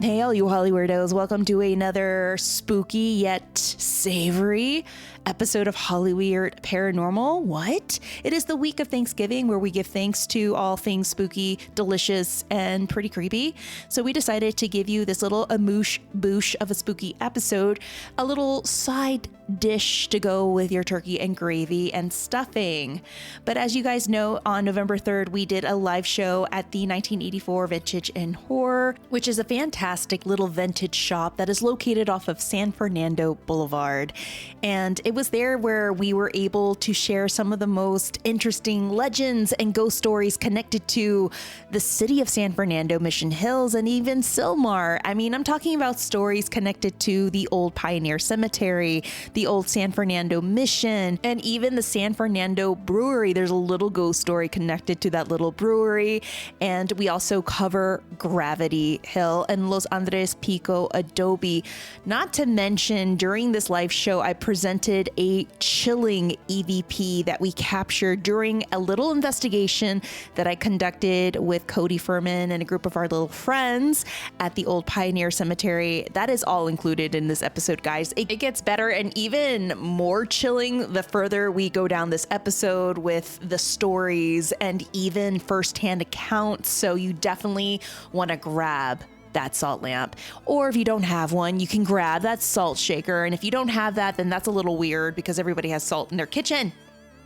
Hey, all you Hollyweirdos, welcome to another spooky yet savory episode of Hollyweird Paranormal. What? It is the week of Thanksgiving where we give thanks to all things spooky, delicious, and pretty creepy. So we decided to give you this little amoosh boosh of a spooky episode, a little side dish to go with your turkey and gravy and stuffing. But as you guys know, on November 3rd, we did a live show at the 1984 Vintage and Horror, which is a fantastic little vintage shop that is located off of San Fernando Boulevard. And it was there where we were able to share some of the most interesting legends and ghost stories connected to the city of San Fernando, Mission Hills, and even Silmar. I mean, I'm talking about stories connected to the old Pioneer Cemetery, the old San Fernando Mission, and even the San Fernando Brewery. There's a little ghost story connected to that little brewery. And we also cover Gravity Hill and Los Andres Pico Adobe. Not to mention, during this live show, I presented a chilling EVP that we captured during a little investigation that I conducted with Cody Furman and a group of our little friends at the old Pioneer Cemetery. That is all included in this episode, guys. It gets better and even more chilling the further we go down this episode with the stories and even firsthand accounts. So you definitely want to grab that salt lamp, or if you don't have one, you can grab that salt shaker. And if you don't have that, then that's a little weird because everybody has salt in their kitchen.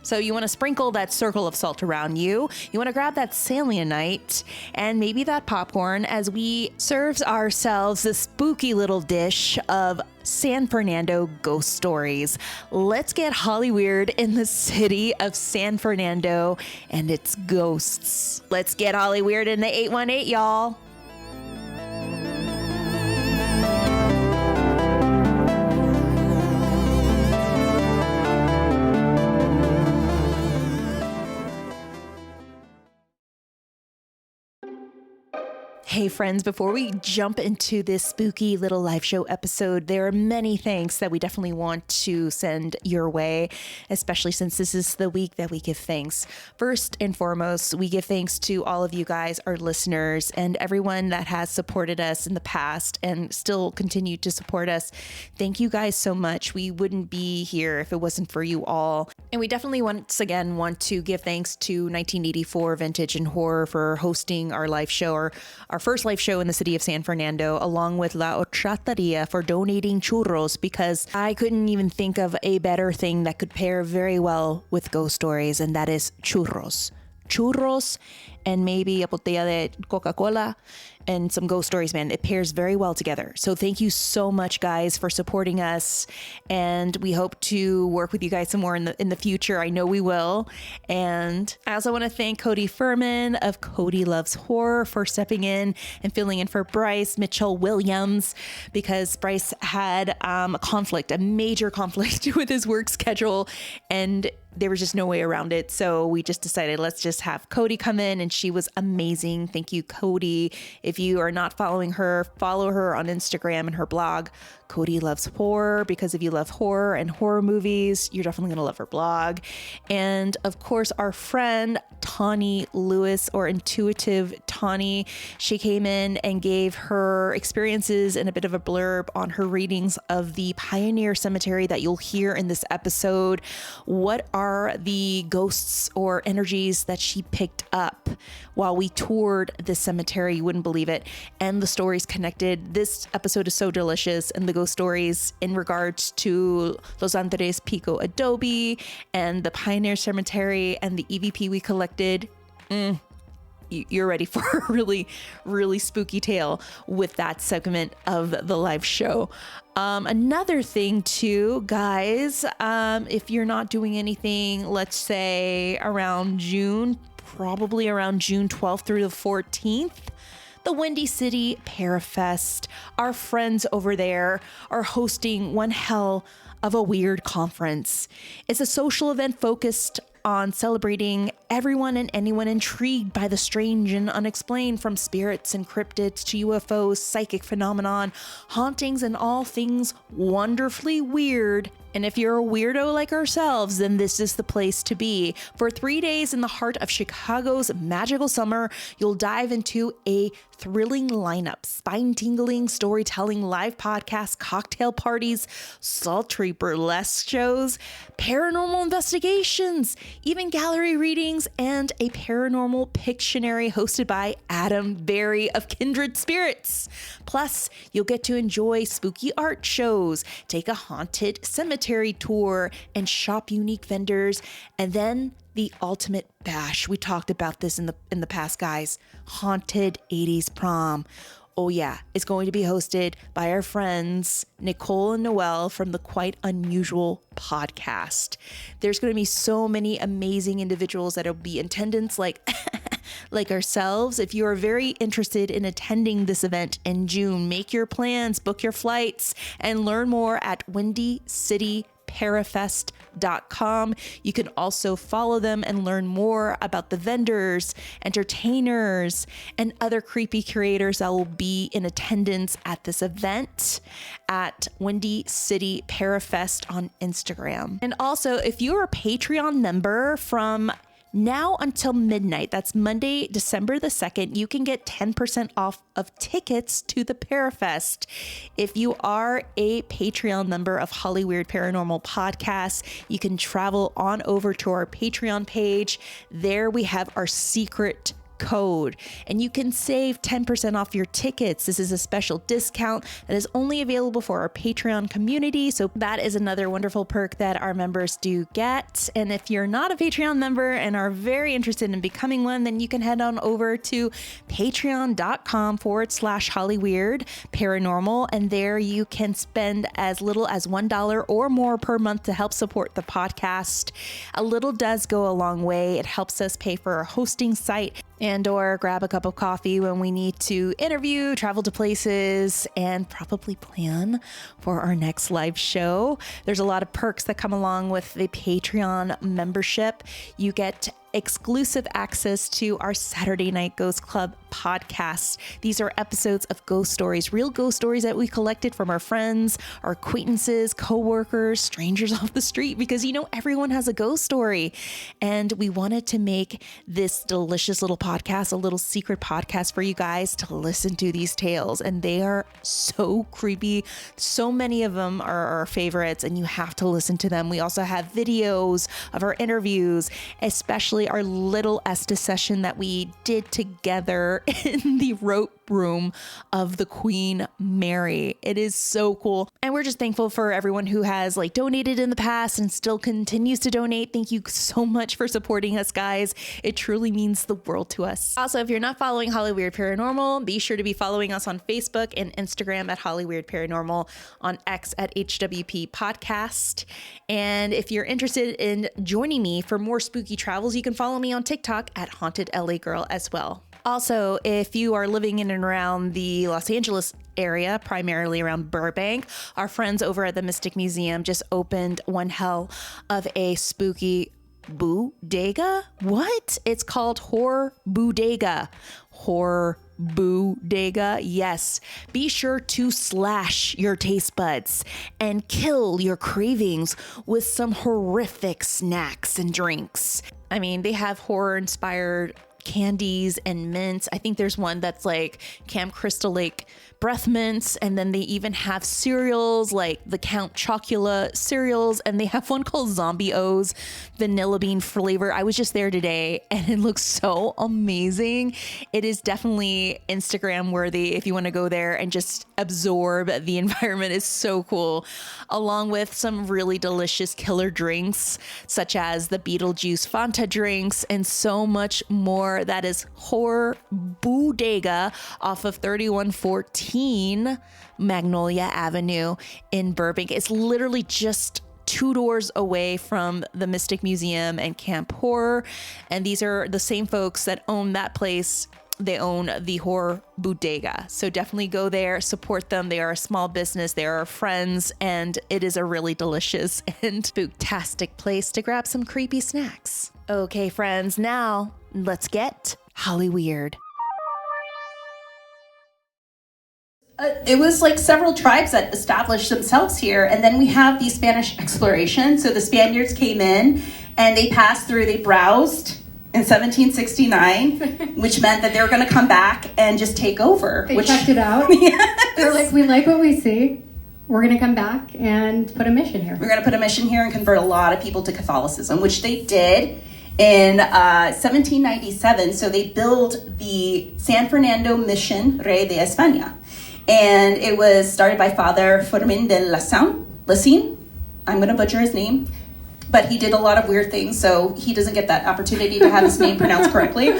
So you want to sprinkle that circle of salt around you. You want to grab that selenite and maybe that popcorn as we serve ourselves this spooky little dish of San Fernando ghost stories. Let's get Hollyweird in the city of San Fernando and its ghosts. Let's get Hollyweird in the 818, y'all. Hey friends, before we jump into this spooky little live show episode, there are many thanks that we definitely want to send your way, especially since this is the week that we give thanks. First and foremost, we give thanks to all of you guys, our listeners, and everyone that has supported us in the past and still continue to support us. Thank you guys so much. We wouldn't be here if it wasn't for you all. And we definitely once again want to give thanks to 1984 Vintage and Horror for hosting our live show, our first live show in the city of San Fernando, along with La Ochateria for donating churros, because I couldn't even think of a better thing that could pair very well with ghost stories, and that is churros. Churros and maybe a botella de Coca-Cola and some ghost stories, man. It pairs very well together. So thank you so much, guys, for supporting us. And we hope to work with you guys some more in the future. I know we will. And I also want to thank Cody Furman of Cody Loves Horror for stepping in and filling in for Bryce Mitchell Williams, because Bryce had a major conflict with his work schedule, and there was just no way around it. So we just decided, let's just have Cody come in, and she was amazing. Thank you, Cody. If you are not following her, follow her on Instagram and her blog, Cody Loves Horror, because if you love horror and horror movies, you're definitely going to love her blog. And of course, our friend Tawny Lewis, or Intuitive Tawny, she came in and gave her experiences and a bit of a blurb on her readings of the Pioneer Cemetery that you'll hear in this episode. What are the ghosts or energies that she picked up while we toured this cemetery? You wouldn't believe it. And the stories connected. This episode is so delicious, and the ghost stories in regards to Los Andres Pico Adobe and the Pioneer Cemetery and the EVP we collected. You're ready for a really, really spooky tale with that segment of the live show. Another thing too, guys, if you're not doing anything, let's say around June, probably around June 12th through the 14th, the Windy City Parafest, our friends over there are hosting one hell of a weird conference. It's a social event focused on celebrating everyone and anyone intrigued by the strange and unexplained, from spirits and cryptids to UFOs, psychic phenomenon, hauntings, and all things wonderfully weird. And if you're a weirdo like ourselves, then this is the place to be. For 3 days in the heart of Chicago's magical summer, you'll dive into a thrilling lineup, spine-tingling storytelling, live podcasts, cocktail parties, sultry burlesque shows, paranormal investigations, even gallery readings, and a paranormal Pictionary hosted by Adam Berry of Kindred Spirits. Plus, you'll get to enjoy spooky art shows, take a haunted cemetery tour, and shop unique vendors. And then the ultimate bash. We talked about this in the past, guys. Haunted 80s prom. Oh yeah, it's going to be hosted by our friends Nicole and Noelle from the Quite Unusual podcast. There's going to be so many amazing individuals that will be in attendance, like ourselves. If you are very interested in attending this event in June, make your plans, book your flights, and learn more at windycityparafest.com. You can also follow them and learn more about the vendors, entertainers, and other creepy curators that will be in attendance at this event at Windy City Parafest on Instagram. And also, if you're a Patreon member from now until midnight, that's Monday, December the 2nd, you can get 10% off of tickets to the Parafest. If you are a Patreon member of Hollyweird Paranormal Podcast, you can travel on over to our Patreon page. There we have our secret code and you can save 10% off your tickets. This is a special discount that is only available for our Patreon community. So that is another wonderful perk that our members do get. And if you're not a Patreon member and are very interested in becoming one, then you can head on over to patreon.com/Hollyweird Paranormal. And there you can spend as little as $1 or more per month to help support the podcast. A little does go a long way. It helps us pay for our hosting site and or grab a cup of coffee when we need to interview, travel to places, and probably plan for our next live show. There's a lot of perks that come along with the Patreon membership. You get exclusive access to our Saturday Night Ghost Club podcast. These are episodes of ghost stories, real ghost stories that we collected from our friends, our acquaintances, co-workers, strangers off the street, because everyone has a ghost story. And we wanted to make this delicious little podcast, a little secret podcast for you guys to listen to these tales. And they are so creepy. So many of them are our favorites and you have to listen to them. We also have videos of our interviews, especially our little Estes session that we did together in the rope room of the Queen Mary. It is so cool. And we're just thankful for everyone who has donated in the past and still continues to donate. Thank you so much for supporting us, guys. It truly means the world to us. Also, if you're not following Hollyweird Paranormal, be sure to be following us on Facebook and Instagram at Hollyweird Paranormal, on X at HWP Podcast. And if you're interested in joining me for more spooky travels, you can follow me on TikTok at Haunted LA Girl as well. Also, if you are living in and around the Los Angeles area, primarily around Burbank, our friends over at the Mystic Museum just opened one hell of a spooky bodega. What? It's called Horror Bodega. Horror Bodega. Yes. Be sure to slash your taste buds and kill your cravings with some horrific snacks and drinks. I mean, they have horror-inspired candies and mints. I think there's one that's like Camp Crystal Lake breath mints, and then they even have cereals like the Count Chocula cereals, and they have one called Zombie O's vanilla bean flavor. I was just there today and it looks so amazing. It is definitely Instagram worthy if you want to go there and just absorb the environment. Is so cool, along with some really delicious killer drinks such as the Beetlejuice Fanta drinks and so much more. That is Horror Bodega off of 3114 Magnolia Avenue in Burbank. It's literally just 2 doors away from the Mystic Museum and Camp Horror. And these are the same folks that own that place. They own the Horror Bodega. So definitely go there, support them. They are a small business. They are our friends, and it is a really delicious and spooktastic place to grab some creepy snacks. Okay, friends, now let's get Hollyweird. It was like several tribes that established themselves here, and then we have the Spanish exploration. So the Spaniards came in and they passed through, they browsed in 1769, which meant that they were going to come back and just take over. They checked it out. Yes. They're like, we like what we see. We're going to come back and put a mission here. We're going to put a mission here and convert a lot of people to Catholicism, which they did in 1797. So they built the San Fernando Mission Rey de España. And it was started by Father Fermin de Lacin. I'm going to butcher his name, but he did a lot of weird things, so he doesn't get that opportunity to have his name pronounced correctly.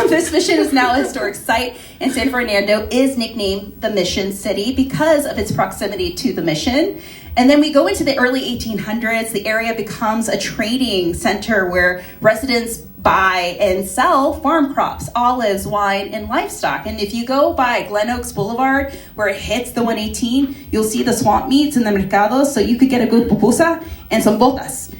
This mission is now a historic site, and San Fernando is nicknamed the Mission City because of its proximity to the mission. And then we go into the early 1800s. The area becomes a trading center where residents buy and sell farm crops, olives, wine, and livestock. And if you go by Glen Oaks Boulevard, where it hits the 118, you'll see the swamp meats and the mercados, so you could get a good pupusa and some botas,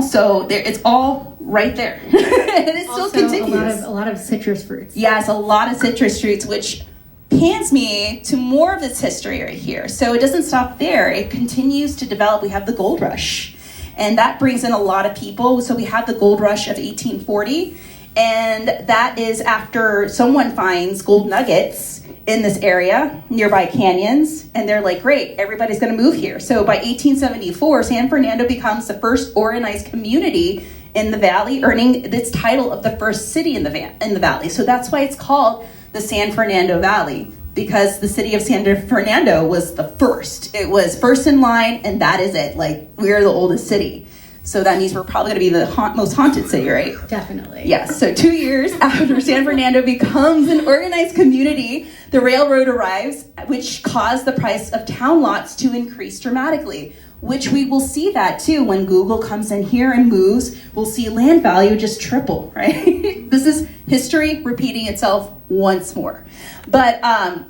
so it's all right there. And it still continues. A lot of citrus fruits. Yes, a lot of citrus fruits, which pans me to more of this history right here. So it doesn't stop there. It continues to develop. We have the gold rush, and that brings in a lot of people. So we have the gold rush of 1840, and that is after someone finds gold nuggets in this area, nearby canyons, and they're like, great, everybody's going to move here. So by 1874, San Fernando becomes the first organized community in the valley, earning its title of the first city in the valley. So that's why it's called the San Fernando Valley, because the city of San Fernando was the first. It was first in line, and that is it. Like, we're the oldest city. So that means we're probably going to be the most haunted city, right? Definitely. Yes. So 2 years after San Fernando becomes an organized community, the railroad arrives, which caused the price of town lots to increase dramatically, which we will see that too when Google comes in here and moves. We'll see land value just triple, right? This is history repeating itself once more. But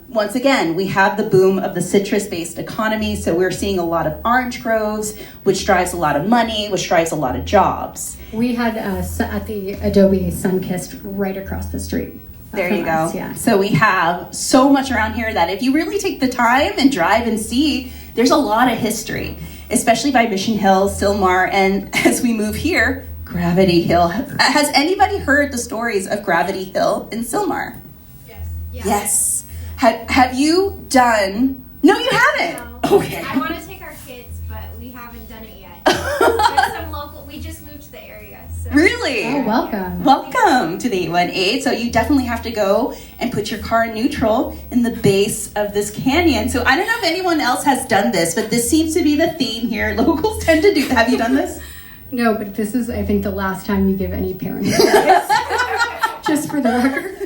once again, we have the boom of the citrus-based economy. So we're seeing a lot of orange groves, which drives a lot of money, which drives a lot of jobs. We had at the Adobe Sunkist right across the street. There you go. Yeah. So we have so much around here that if you really take the time and drive and see, there's a lot of history, especially by Mission Hill, Sylmar, and as we move here, Gravity Hill. Has anybody heard the stories of Gravity Hill in Sylmar? Yes. Have you done? No, you haven't. No. Okay. I want to take our kids, but we haven't done it yet. But some local. We just moved to the area. So. Really? Oh, welcome. Welcome to the 818. So you definitely have to go and put your car in neutral in the base of this canyon. So I don't know if anyone else has done this, but this seems to be the theme here. Locals tend to do. Have you done this? No, but this is, I think, the last time you give any parent advice. Just for the record.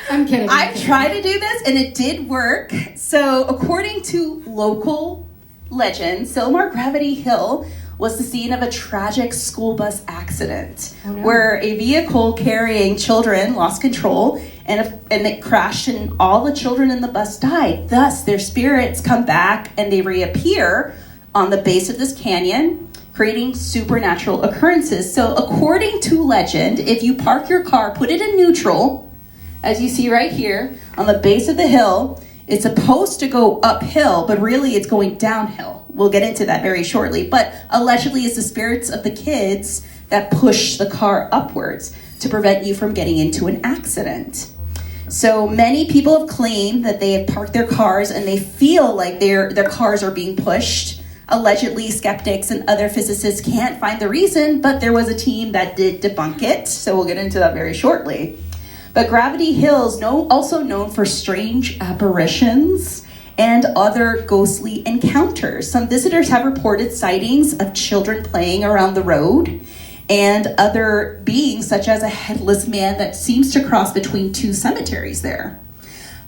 I'm kidding. I've tried to do this, and it did work. So according to local legend, Sylmar Gravity Hill was the scene of a tragic school bus accident where a vehicle carrying children lost control and it crashed, and all the children in the bus died. Thus, their spirits come back and they reappear on the base of this canyon, creating supernatural occurrences. So according to legend, if you park your car, put it in neutral, as you see right here, on the base of the hill, it's supposed to go uphill, but really it's going downhill. We'll get into that very shortly. But allegedly, it's the spirits of the kids that push the car upwards to prevent you from getting into an accident. So many people have claimed that they have parked their cars and they feel like their cars are being pushed. Allegedly, skeptics and other physicists can't find the reason, but there was a team that did debunk it. So we'll get into that very shortly. But Gravity Hill is also known for strange apparitions and other ghostly encounters. Some visitors have reported sightings of children playing around the road and other beings, such as a headless man that seems to cross between two cemeteries there.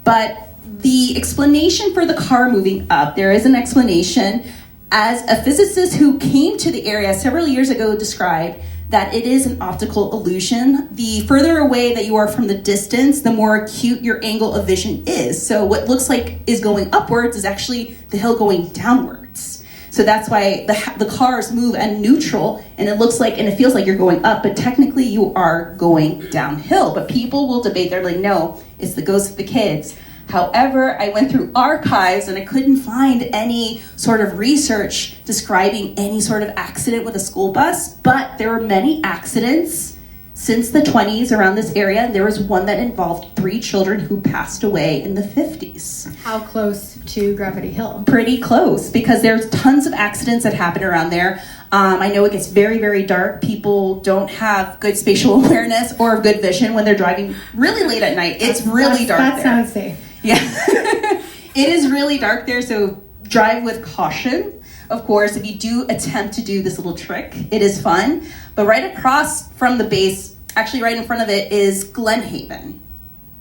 But the explanation for the car moving up, there is an explanation, as a physicist who came to the area several years ago described that it is an optical illusion. The further away that you are from the distance, the more acute your angle of vision is. So what looks like is going upwards is actually the hill going downwards. So So that's why the cars move at neutral, and it looks like, and it feels like you're going up, but technically you are going downhill. But people will debate, they're like, no, it's the ghost of the kids. However, I went through archives and I couldn't find any sort of research describing any sort of accident with a school bus, but there were many accidents since the 20s around this area. There was one that involved 3 children who passed away in the 50s. How close to Gravity Hill? Pretty close, because there's tons of accidents that happen around there. I know it gets very, very dark. People don't have good spatial awareness or good vision when they're driving really late at night. It's really dark there. That sounds safe. Yeah. It is really dark there, so drive with caution. Of course, if you do attempt to do this little trick, it is fun. But right across from the base, actually right in front of it, is Glen Haven.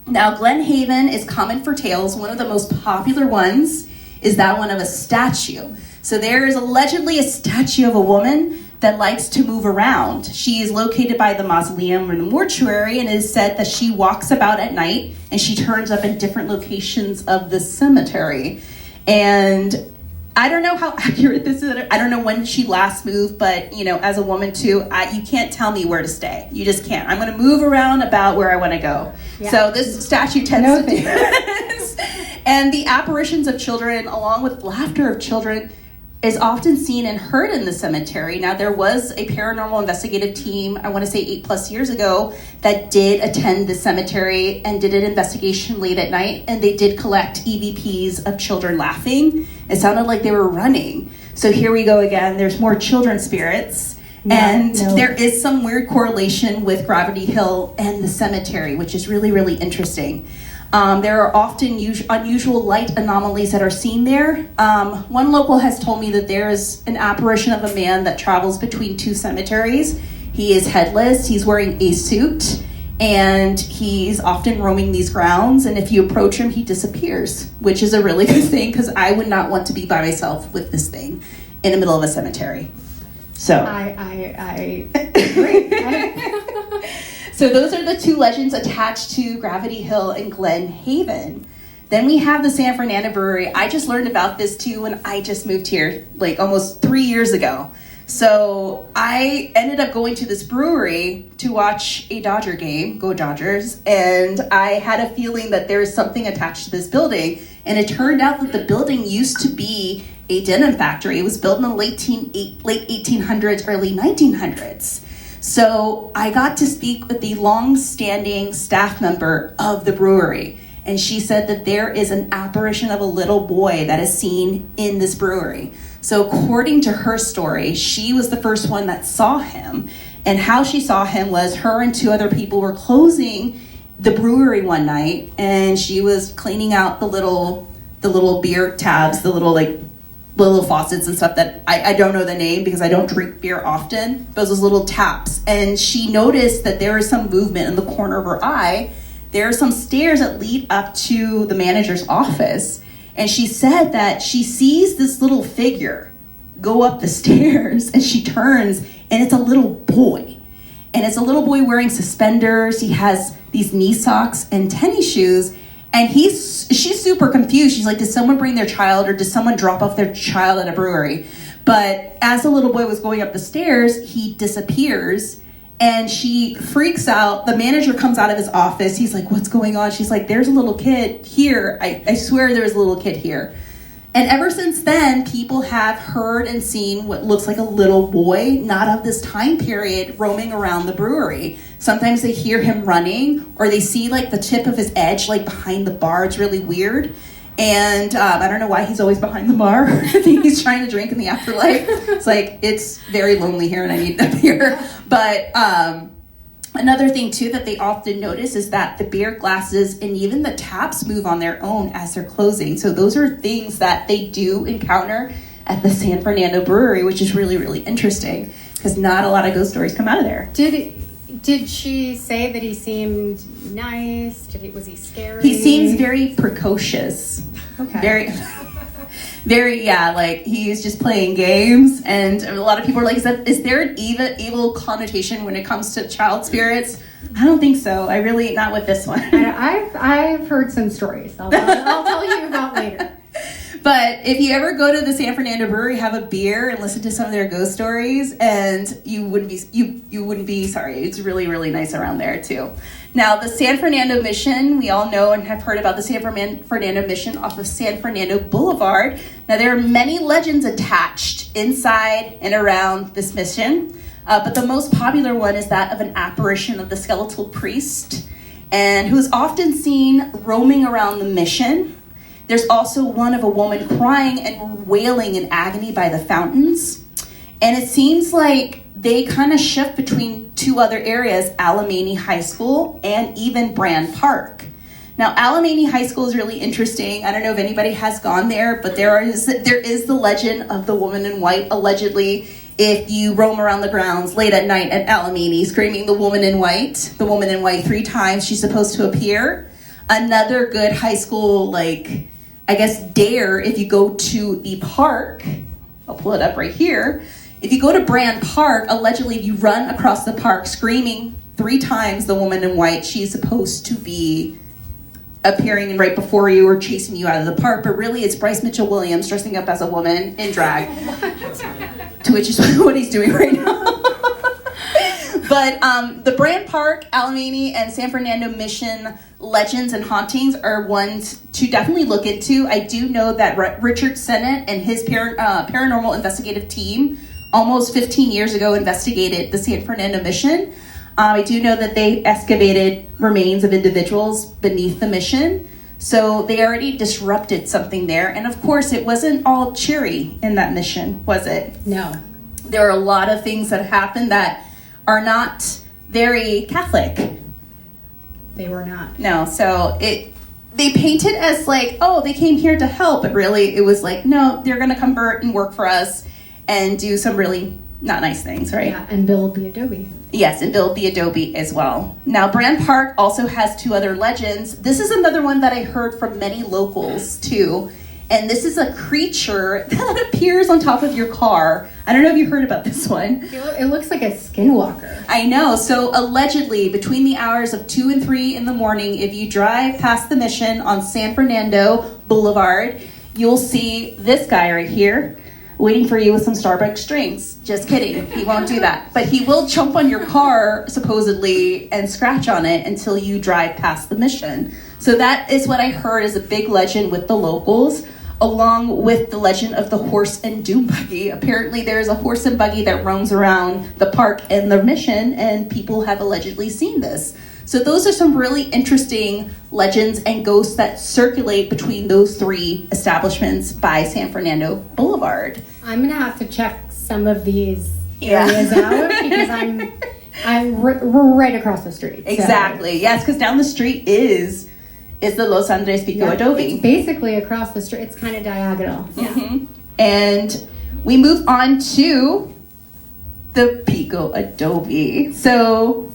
Now, Glen Haven is common for tales. One of the most popular ones is that one of a statue. So there is allegedly a statue of a woman that likes to move around. She is located by the mausoleum or the mortuary, and it is said that she walks about at night and she turns up in different locations of the cemetery. And I don't know how accurate this is. I don't know when she last moved, but as a woman too, you can't tell me where to stay. You just can't. I'm going to move around about where I want to go. Yeah. So this statue tends to do this. And the apparitions of children, along with laughter of children, is often seen and heard in the cemetery. Now, there was a paranormal investigative team, I want to say 8+ years ago, that did attend the cemetery and did an investigation late at night, and they did collect EVPs of children laughing. It sounded like they were running. So here we go again. There's more children spirits. There is some weird correlation with Gravity Hill and the cemetery, which is really, really interesting. There are often unusual light anomalies that are seen there. One local has told me that there is an apparition of a man that travels between 2 cemeteries. He is headless, he's wearing a suit, and he's often roaming these grounds, and if you approach him, he disappears, which is a really good thing, because I would not want to be by myself with this thing in the middle of a cemetery. So I agree. So those are the 2 legends attached to Gravity Hill and Glen Haven. Then we have the San Fernando Brewery. I just learned about this too when I just moved here, like almost 3 years ago. So I ended up going to this brewery to watch a Dodger game, go Dodgers, and I had a feeling that there is something attached to this building. And it turned out that the building used to be a denim factory. It was built in the late 1800s, early 1900s. So I got to speak with the long-standing staff member of the brewery, and she said that there is an apparition of a little boy that is seen in this brewery. So according to her story, she was the first one that saw him, and how she saw him was her and 2 other people were closing the brewery one night, and she was cleaning out the little beer tabs, the little faucets and stuff that I don't know the name because I don't drink beer often, but those little taps. And she noticed that there is some movement in the corner of her eye. There are some stairs that lead up to the manager's office. And she said that she sees this little figure go up the stairs, and she turns, and it's a little boy. And it's a little boy wearing suspenders. He has these knee socks and tennis shoes. And she's super confused. She's like, did someone bring their child, or did someone drop off their child at a brewery? But as the little boy was going up the stairs, he disappears, and she freaks out. The manager comes out of his office. He's like, what's going on? She's like, there's a little kid here. I swear there's a little kid here. And ever since then, people have heard and seen what looks like a little boy, not of this time period, roaming around the brewery. Sometimes they hear him running, or they see like the tip of his edge like behind the bar. It's really weird. And I don't know why he's always behind the bar. I think he's trying to drink in the afterlife. It's like, it's very lonely here and I need a beer. But another thing too that they often notice is that the beer glasses and even the taps move on their own as they're closing. So those are things that they do encounter at the San Fernando Brewery, which is really, really interesting because not a lot of ghost stories come out of there. Did she say that he seemed nice? Was he scary? He seems very precocious. Okay. Very, yeah, like he's just playing games, and a lot of people are like, is there an evil connotation when it comes to child spirits? I don't think so. Not with this one. I've heard some stories I'll tell you about later. But if you ever go to the San Fernando Brewery, have a beer and listen to some of their ghost stories, and you wouldn't be sorry. It's really, really nice around there too. Now, the San Fernando Mission, we all know and have heard about the San Fernando Mission off of San Fernando Boulevard. Now, there are many legends attached inside and around this mission, but the most popular one is that of an apparition of the skeletal priest, and who's often seen roaming around the mission. There's also one of a woman crying and wailing in agony by the fountains. And it seems like they kind of shift between two other areas, Alamany High School and even Brand Park. Now, Alamany High School is really interesting. I don't know if anybody has gone there, but there is the legend of the woman in white. Allegedly, if you roam around the grounds late at night at Alamany, screaming the woman in white 3 times, she's supposed to appear. Another good high school, dare, if you go to the park, I'll pull it up right here. If you go to Brand Park, allegedly, if you run across the park screaming 3 times the woman in white, she's supposed to be appearing right before you or chasing you out of the park. But really, it's Bryce Mitchell Williams dressing up as a woman in drag, to which is what he's doing right now. But the Brand Park, Alamany, and San Fernando Mission legends and hauntings are ones to definitely look into. I do know that Richard Sennett and his paranormal investigative team almost 15 years ago investigated the San Fernando Mission. I do know that they excavated remains of individuals beneath the mission. So they already disrupted something there. And of course, it wasn't all cheery in that mission, was it? No. There are a lot of things that happened that are not very Catholic. They were not. No, so they painted as they came here to help, but really it was no, they're going to convert and work for us and do some really not nice things, right? Yeah, and build the adobe. Yes, and build the adobe as well. Now, Brand Park also has 2 other legends. This is another one that I heard from many locals too. And this is a creature that appears on top of your car. I don't know if you heard about this one. It looks like a skinwalker. I know. So allegedly, between the hours of 2 and 3 in the morning, if you drive past the mission on San Fernando Boulevard, you'll see this guy right here waiting for you with some Starbucks drinks. Just kidding. He won't do that. But he will jump on your car, supposedly, and scratch on it until you drive past the mission. So that is what I heard is a big legend with the locals, along with the legend of the horse and doom buggy. Apparently there's a horse and buggy that roams around the park and the mission, and people have allegedly seen this. So those are some really interesting legends and ghosts that circulate between those 3 establishments by San Fernando Boulevard. I'm gonna have to check some of these areas out because we're right across the street. So. Exactly. Yes, because down the street is the Los Andres Pico Adobe. It's basically across the street. It's kind of diagonal. Yeah. Mm-hmm. And we move on to the Pico Adobe. So,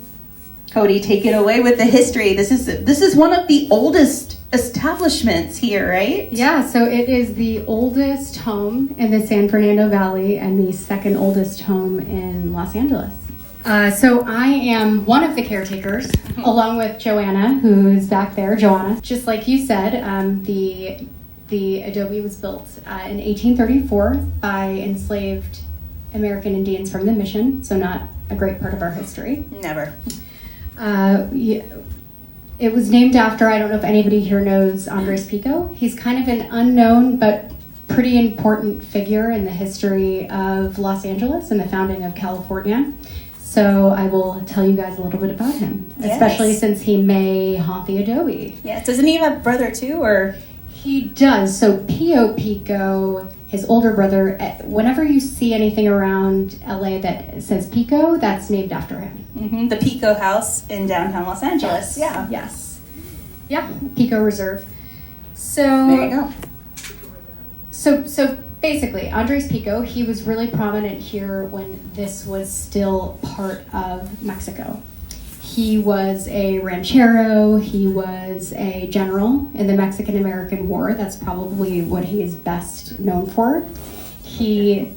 Cody, take it away with the history. This is one of the oldest establishments here, right? Yeah, so it is the oldest home in the San Fernando Valley and the second oldest home in Los Angeles. So I am one of the caretakers, along with Joanna, who is back there. Joanna, just like you said, the adobe was built in 1834 by enslaved American Indians from the mission, so not a great part of our history. Never. It was named after, I don't know if anybody here knows Andres Pico. He's kind of an unknown but pretty important figure in the history of Los Angeles and the founding of California. So I will tell you guys a little bit about him, especially since he may haunt the adobe. Yes. Doesn't he have a brother too, or? He does. So Pio Pico, his older brother, whenever you see anything around LA that says Pico, that's named after him. Mm-hmm. The Pico House in downtown Los Angeles. Yes. Yeah. Yes. Yeah. Pico Reserve. So there you go. So basically, Andres Pico, he was really prominent here when this was still part of Mexico. He was a ranchero, he was a general in the Mexican-American War. That's probably what he is best known for. He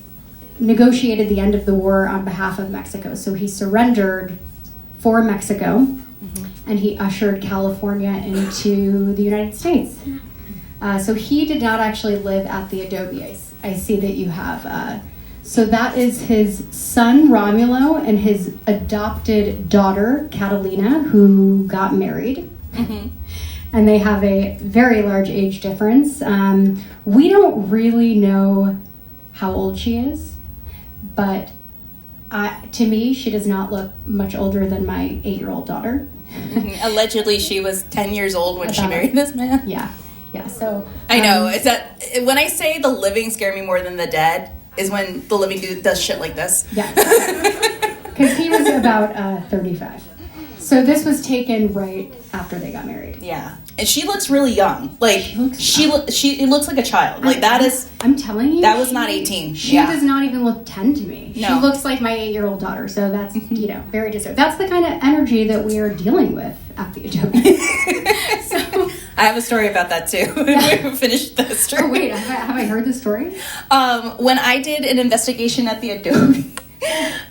negotiated the end of the war on behalf of Mexico. So he surrendered for Mexico, and he ushered California into the United States. So he did not actually live at the adobe. I see that you have. So that is his son, Romulo, and his adopted daughter, Catalina, who got married. Mm-hmm. And they have a very large age difference. We don't really know how old she is, but to me, she does not look much older than my 8-year-old daughter. Allegedly, she was 10 years old when she married this man. Yeah. So I know. It's that when I say the living scare me more than the dead is when the living dude does shit like this. Yeah. Because he was about 35. So this was taken right after they got married. Yeah. And she looks really young. Like she looks like a child. Like I'm telling you, that was not 18. She does not even look 10 to me. No. She looks like my 8-year-old daughter. So that's very disturbing. That's the kind of energy that we are dealing with at the Adobe. So I have a story about that too. We haven't finished the story. Oh wait, have I heard this story? When I did an investigation at the Adobe,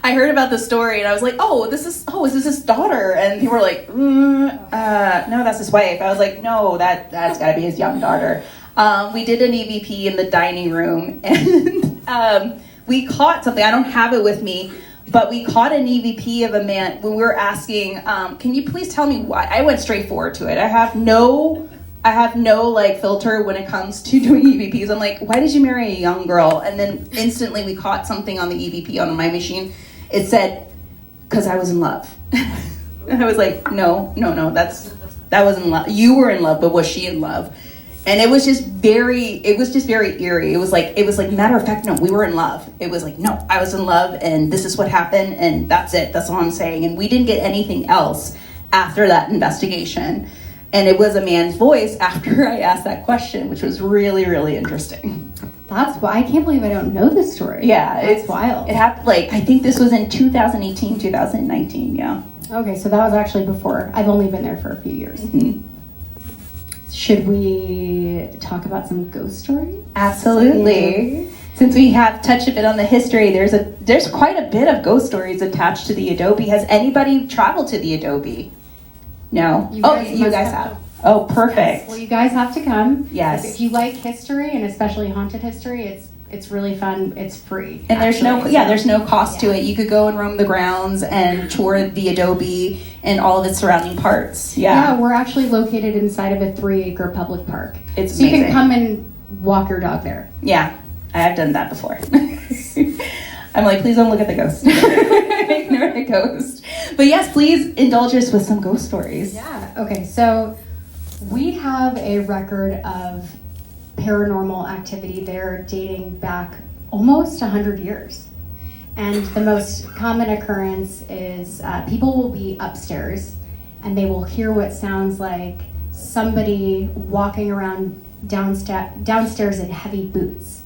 I heard about the story and I was like, is this his daughter? And people were like, no, that's his wife. I was like, no, that's gotta be his young daughter. We did an EVP in the dining room and we caught something. I don't have it with me, but we caught an EVP of a man when we were asking, can you please tell me why? I went straight forward to it. I have no like filter when it comes to doing EVPs. I'm like, why did you marry a young girl? And then instantly we caught something on the EVP on my machine. It said, because I was in love. And I was like, no, that wasn't love. You were in love, but was she in love? And it was just very eerie. It was like matter of fact, no, we were in love. It was like, no, I was in love and this is what happened and that's it. That's all I'm saying. And we didn't get anything else after that investigation. And it was a man's voice after I asked that question, which was really, really interesting. That's why I can't believe I don't know this story. Yeah, it's wild. It happened I think this was in 2018, 2019, yeah. Okay, so that was actually before. I've only been there for a few years. Mm-hmm. Should we talk about some ghost stories? Absolutely. Since we have touched a bit on the history, there's quite a bit of ghost stories attached to the Adobe. Has anybody traveled to the Adobe? No? You guys have. Oh, perfect. Yes. Well, you guys have to come. Yes. If you like history, and especially haunted history, it's really fun. It's free. And there's no cost to it. You could go and roam the grounds and tour the Adobe and all of its surrounding parts. Yeah, we're actually located inside of a 3-acre public park. It's so amazing. You can come and walk your dog there. Yeah, I have done that before. I'm like, please don't look at the ghost. Ignore the ghost. But yes, please indulge us with some ghost stories. Yeah. Okay, so we have a record of paranormal activity there dating back almost 100 years. And the most common occurrence is people will be upstairs and they will hear what sounds like somebody walking around downstairs in heavy boots.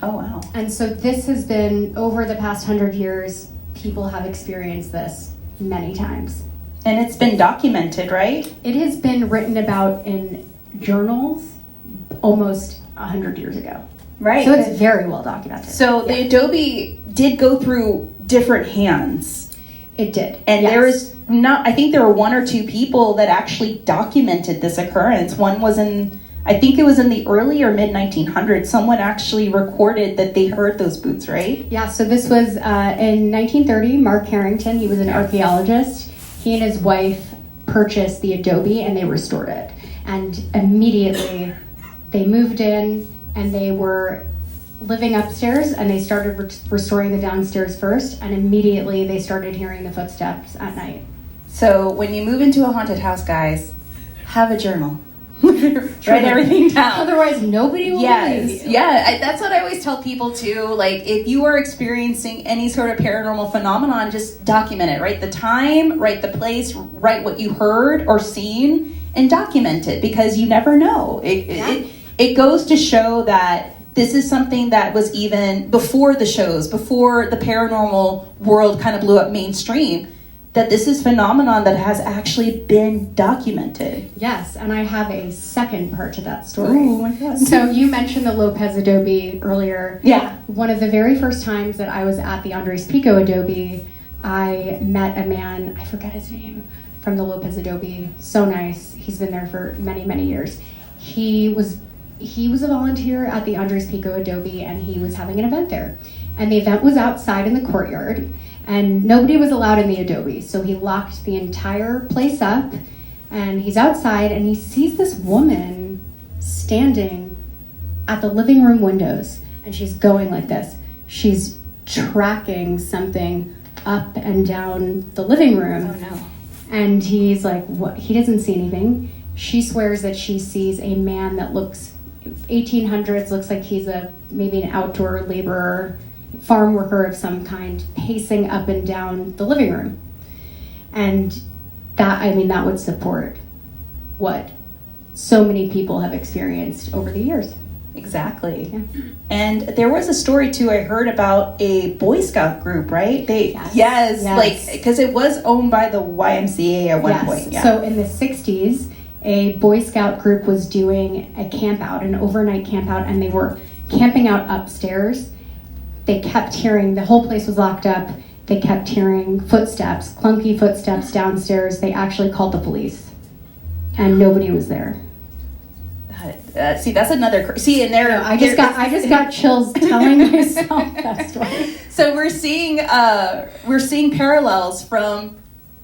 Oh, wow. And so this has been, over the past 100 years, people have experienced this many times. And it's been documented, right? It has been written about in journals almost 100 years ago. Right. So it's very well documented. So the Adobe did go through different hands. It did. And I think there were 1 or 2 people that actually documented this occurrence. One was I think it was in the early or mid 1900s. Someone actually recorded that they heard those boots, right? Yeah, so this was in 1930, Mark Harrington, he was an archaeologist. He and his wife purchased the Adobe and they restored it. And immediately they moved in and they were living upstairs and they started restoring the downstairs first, and immediately they started hearing the footsteps at night. So when you move into a haunted house, guys, have a journal. Write everything down. Otherwise, nobody will believe you. Yeah, that's what I always tell people too. Like, if you are experiencing any sort of paranormal phenomenon, just document it. Write the time, write the place, write what you heard or seen, and document it, because you never know. It goes to show that this is something that was even before the shows, before the paranormal world kind of blew up mainstream, that this is phenomenon that has actually been documented. Yes, and I have a second part to that story. Oh my God. So you mentioned the Lopez Adobe earlier. Yeah. One of the very first times that I was at the Andres Pico Adobe, I met a man, I forget his name, from the Lopez Adobe. So nice. He's been there for many, many years. He was he was a volunteer at the Andres Pico Adobe, and he was having an event there. And the event was outside in the courtyard, and nobody was allowed in the Adobe. So he locked the entire place up, and he's outside, and he sees this woman standing at the living room windows, and she's going like this. She's tracking something up and down the living room. Oh no. And he's like, what? He doesn't see anything. She swears that she sees a man that looks 1800s, looks like he's maybe an outdoor laborer, farm worker of some kind, pacing up and down the living room. And that would support what so many people have experienced over the years. Exactly. Yeah. And there was a story too I heard about a Boy Scout group, right? Yes. Like, because it was owned by the YMCA at one point. Yeah. So in the 60s, a Boy Scout group was doing a camp out, an overnight camp out, and they were camping out upstairs. They kept hearing, the whole place was locked up. They kept hearing footsteps, clunky footsteps downstairs. They actually called the police, and nobody was there. See, that's another. See, and there. I just got chills telling myself that story. So we're seeing parallels from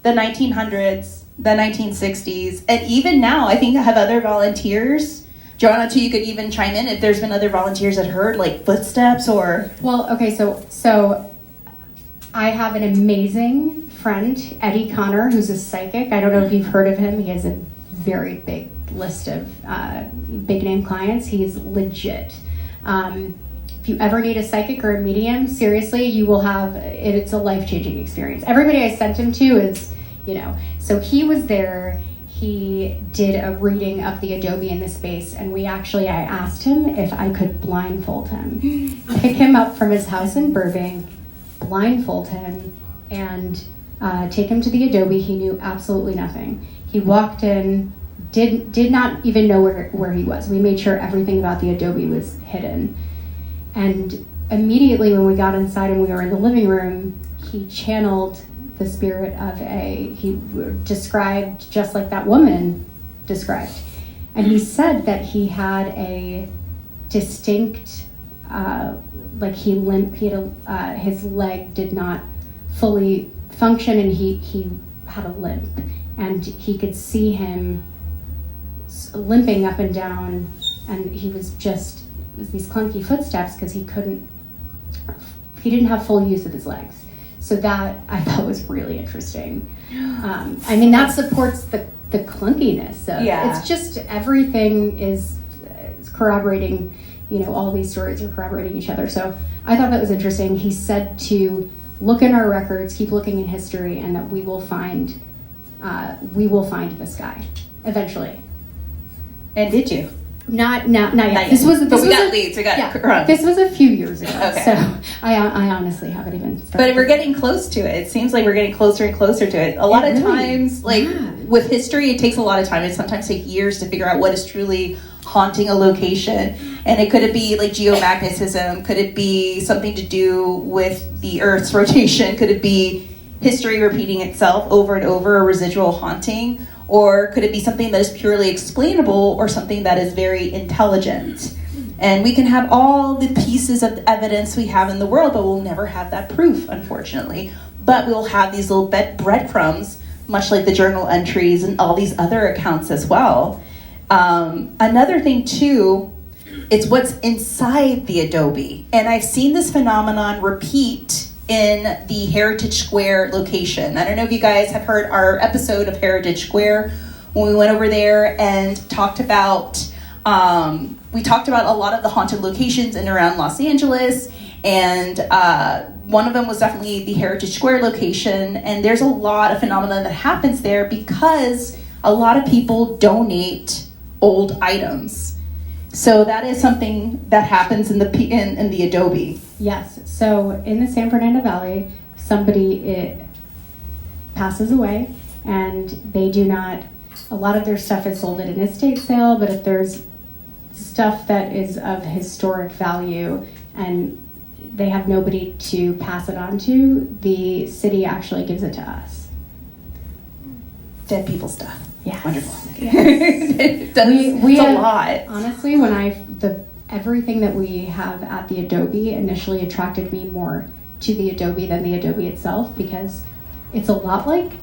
the 1900s, the 1960s, and even now. I think I have other volunteers. Joanna, too, you could even chime in if there's been other volunteers that heard like footsteps or. Well, okay, so I have an amazing friend, Eddie Connor, who's a psychic. I don't know if you've heard of him. He has a very big list of big name clients. He's legit. If you ever need a psychic or a medium, seriously, you will have, it's a life-changing experience. Everybody I sent him to is, so he was there. He did a reading of the Adobe in the space, and I asked him if I could blindfold him, pick him up from his house in Burbank, blindfold him, and take him to the Adobe. He knew absolutely nothing. He walked in, did not even know where he was. We made sure everything about the Adobe was hidden. And immediately when we got inside and we were in the living room, he channeled the spirit of he described just like that woman described. And he said that he had a distinct, his leg did not fully function, and he had a limp. And he could see him limping up and down, and it was these clunky footsteps because he didn't have full use of his legs. So that I thought was really interesting. That supports the clunkiness. It's just everything is corroborating, all these stories are corroborating each other. So I thought that was interesting. He said to look in our records, keep looking in history, and that we will find this guy evenally. And did you? Not yet. This was leads. This was a few years ago. Okay. So I honestly haven't even started. But we're getting close to it. It seems like we're getting closer and closer to it. A lot of times, with history, it takes a lot of time. It sometimes takes years to figure out what is truly haunting a location. And it could be like geomagnetism? Could it be something to do with the Earth's rotation? Could it be history repeating itself over and over, a residual haunting? Or could it be something that is purely explainable or something that is very intelligent? And we can have all the pieces of evidence we have in the world, but we'll never have that proof, unfortunately. But we'll have these little breadcrumbs, much like the journal entries and all these other accounts as well. Another thing, too, it's what's inside the Adobe. And I've seen this phenomenon repeat in the Heritage Square location. I don't know if you guys have heard our episode of Heritage Square when we went over there and talked about a lot of the haunted locations in and around Los Angeles, and one of them was definitely the Heritage Square location. And there's a lot of phenomena that happens there because a lot of people donate old items. So that is something that happens in the Adobe. Yes. So in the San Fernando Valley, somebody passes away, and they do not. A lot of their stuff is sold at an estate sale, but if there's stuff that is of historic value and they have nobody to pass it on to, the city actually gives it to us. Dead people stuff. Yes. Wonderful. Yes. It's a lot. Honestly, everything that we have at the Adobe initially attracted me more to the Adobe than the Adobe itself, because it's a lot like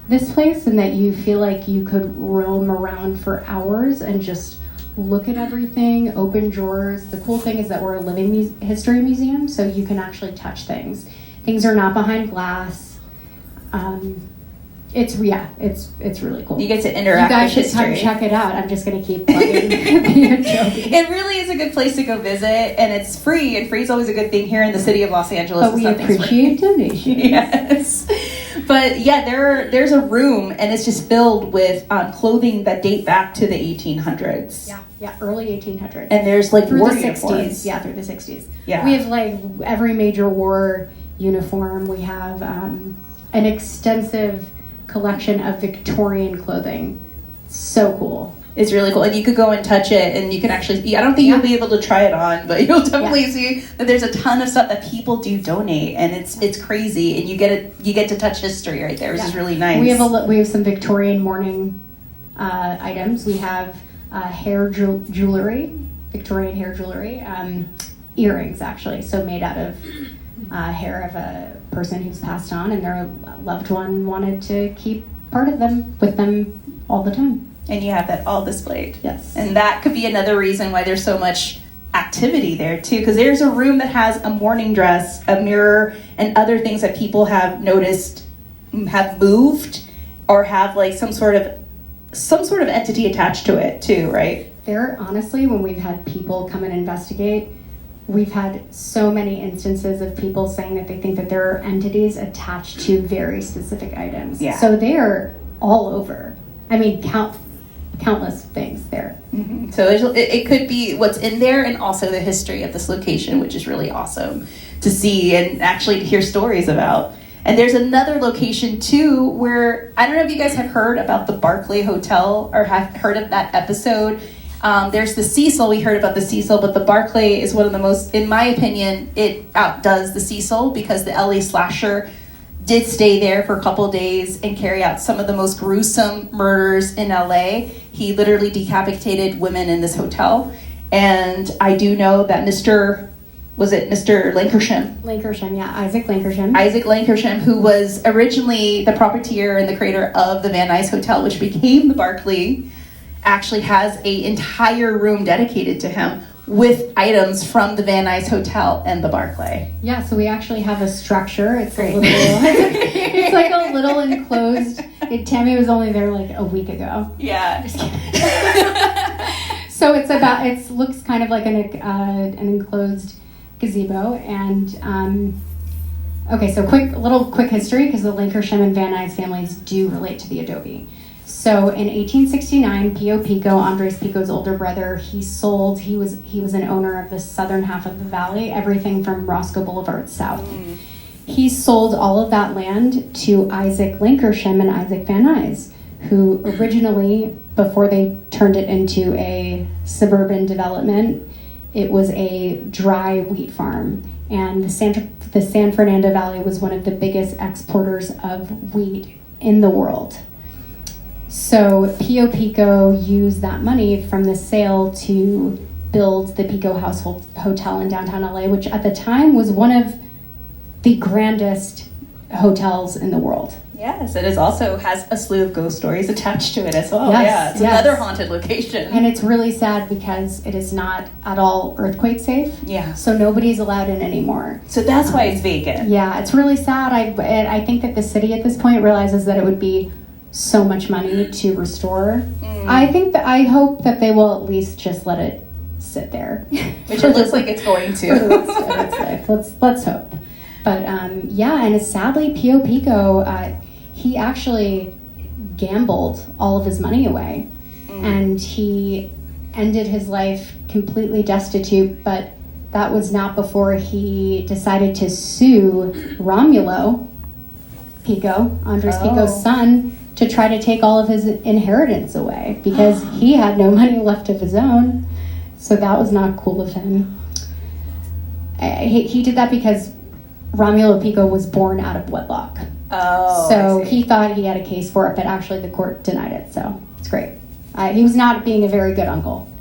this place in that you feel like you could roam around for hours and just look at everything, open drawers. The cool thing is that we're a living history museum, so you can actually touch things. Things are not behind glass. It's really cool. You get to interact with history. You guys should come check it out. I'm just going to keep plugging the Adobe. It really is a good place to go visit, and it's free, and free is always a good thing here in the city of Los Angeles. But we appreciate donations. Yes. But yeah, there's a room, and it's just filled with clothing that date back to the 1800s. Yeah, early 1800s. And there's like through war the uniforms. 60s. Yeah, through the 60s. Yeah. We have like every major war uniform. We have an extensive collection of Victorian clothing. So cool. It's really cool, and you could go and touch it, and you can actually. I don't think you'll be able to try it on, but you'll definitely see that there's a ton of stuff that people do donate, and it's crazy, and you get to touch history right there, which is really nice. We have some Victorian mourning items. We have hair jewelry, Victorian hair jewelry, earrings actually, so made out of hair of a person who's passed on, and their loved one wanted to keep part of them with them all the time. And you have that all displayed. Yes. And that could be another reason why there's so much activity there too, because there's a room that has a mourning dress, a mirror, and other things that people have noticed have moved or have like some sort of entity attached to it too, right? There, honestly, when we've had people come and investigate, we've had so many instances of people saying that they think that there are entities attached to very specific items. Yeah. So they're all over. I mean, countless things there. Mm-hmm. So it could be what's in there, and also the history of this location, which is really awesome to see and actually to hear stories about. And there's another location too where, I don't know if you guys have heard about the Barclay Hotel or have heard of that episode. There's the Cecil. We heard about the Cecil, but the Barclay is one of the most, in my opinion, it outdoes the Cecil, because the LA slasher did stay there for a couple of days and carry out some of the most gruesome murders in LA. He literally decapitated women in this hotel. And I do know that Mr. Lankershim? Lankershim, yeah, Isaac Lankershim. Isaac Lankershim, who was originally the proprietor and the creator of the Van Nuys Hotel, which became the Barclay, actually has an entire room dedicated to him with items from the Van Nuys Hotel and the Barclay. Yeah, so we actually have a structure. It's a little, it's like a little enclosed. Tammy was only there like a week ago. Yeah. Just kidding. So it looks kind of like an enclosed gazebo. And okay, so quick history, because the Lankershim and Van Nuys families do relate to the Adobe. So in 1869, Pio Pico, Andres Pico's older brother, he was an owner of the southern half of the valley, everything from Roscoe Boulevard south. He sold all of that land to Isaac Lankershim and Isaac Van Nuys, who originally, before they turned it into a suburban development, it was a dry wheat farm. And the San Fernando Valley was one of the biggest exporters of wheat in the world. So Pio Pico used that money from the sale to build the Pico House Hotel in downtown LA, which at the time was one of the grandest hotels in the world. Yes, it also has a slew of ghost stories attached to it as well. Yes, yeah, it's another haunted location. And it's really sad because it is not at all earthquake safe. Yeah. So nobody's allowed in anymore. So that's why it's vacant. Yeah, it's really sad. I think that the city at this point realizes that it would be so much money to restore. I hope that they will at least just let it sit there. Which it looks like it's going to. For the rest of its life. Let's hope. But yeah, and sadly, Pio Pico, he actually gambled all of his money away. And he ended his life completely destitute, but that was not before he decided to sue Romulo Pico, Andres Pico's son, to try to take all of his inheritance away, because he had no money left of his own. So that was not cool of him. He did that because Romulo Pico was born out of wedlock. Oh, so he thought he had a case for it, but actually the court denied it. So It's great. He was not being a very good uncle.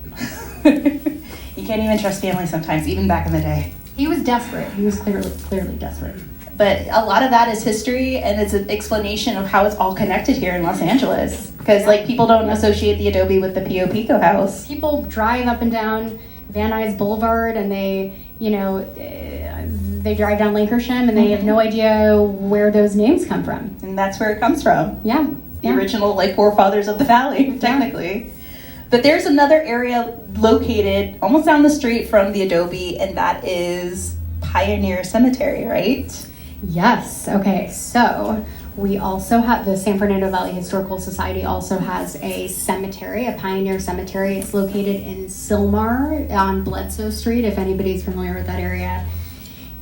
You can't even trust family sometimes, even back in the day. He was desperate. He was clearly desperate. But a lot of that is history, and it's an explanation of how it's all connected here in Los Angeles. Because like people don't associate the adobe with the Pio Pico house. People drive up and down Van Nuys Boulevard, and they drive down Lancashire, and they have no idea where those names come from. And that's where it comes from. Yeah. The original like forefathers of the valley, technically. Yeah. But there's another area located almost down the street from the adobe, and that is Pioneer Cemetery, right? Yes. Okay. So we also have the San Fernando Valley Historical Society also has a cemetery, a Pioneer Cemetery. It's located in Sylmar on Bledsoe Street, if anybody's familiar with that area.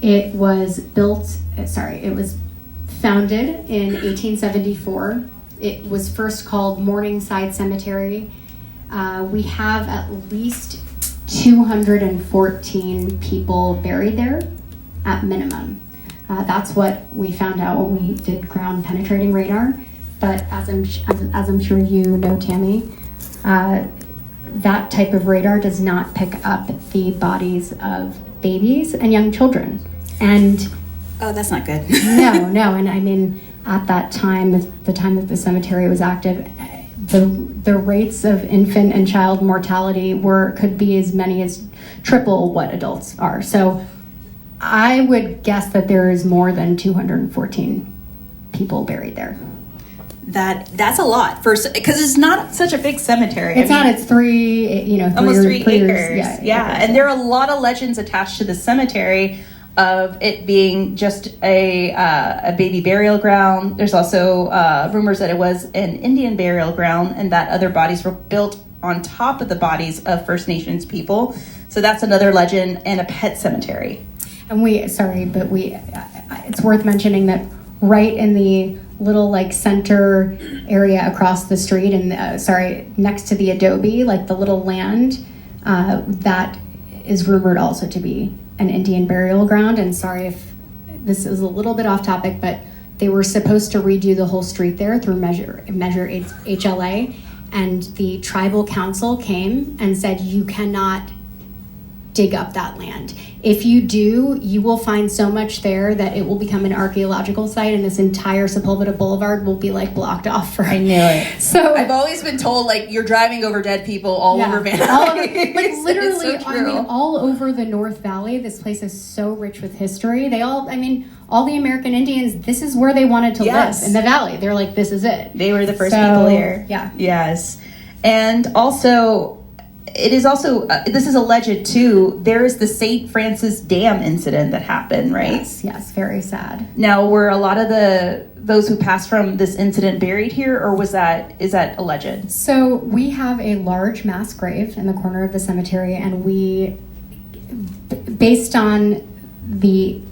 It was founded in 1874. It was first called Morningside Cemetery. We have at least 214 people buried there at minimum. That's what we found out when we did ground penetrating radar. But as I'm sure you know, Tammy, that type of radar does not pick up the bodies of babies and young children. And oh, that's not good. no. And I mean, at that time, the time that the cemetery was active, the rates of infant and child mortality could be as many as triple what adults are. So I would guess that there is more than 214 people buried there. That's a lot because it's not such a big cemetery. It's almost 3 acres. Yeah. And there are a lot of legends attached to the cemetery of it being just a baby burial ground. There's also rumors that it was an Indian burial ground and that other bodies were built on top of the bodies of First Nations people. So that's another legend, and a pet cemetery. And it's worth mentioning that right in the little like center area across the street and next to the adobe, like the little land, that is rumored also to be an Indian burial ground. And sorry if this is a little bit off topic, but they were supposed to redo the whole street there through Measure HLA, and the tribal council came and said, you cannot dig up that land. If you do, you will find so much there that it will become an archaeological site, and this entire Sepulveda Boulevard will be like blocked off for. I knew it. So I've always been told like you're driving over dead people all over Van Nuys. Like literally, so I mean, all over the North Valley. This place is so rich with history. All the American Indians, this is where they wanted to live, in the valley. They're like, this is it. They were the first people here. Yeah. Yes. And also, it is also, this is alleged too, there is the St. Francis Dam incident that happened, right? Yes, very sad. Now, were a lot of those who passed from this incident buried here, or is that alleged? So we have a large mass grave in the corner of the cemetery, and we, based on the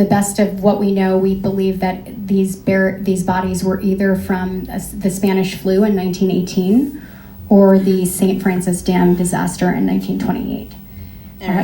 best of what we know, we believe that these bodies were either from the Spanish flu in 1918 or the St. Francis Dam disaster in 1928.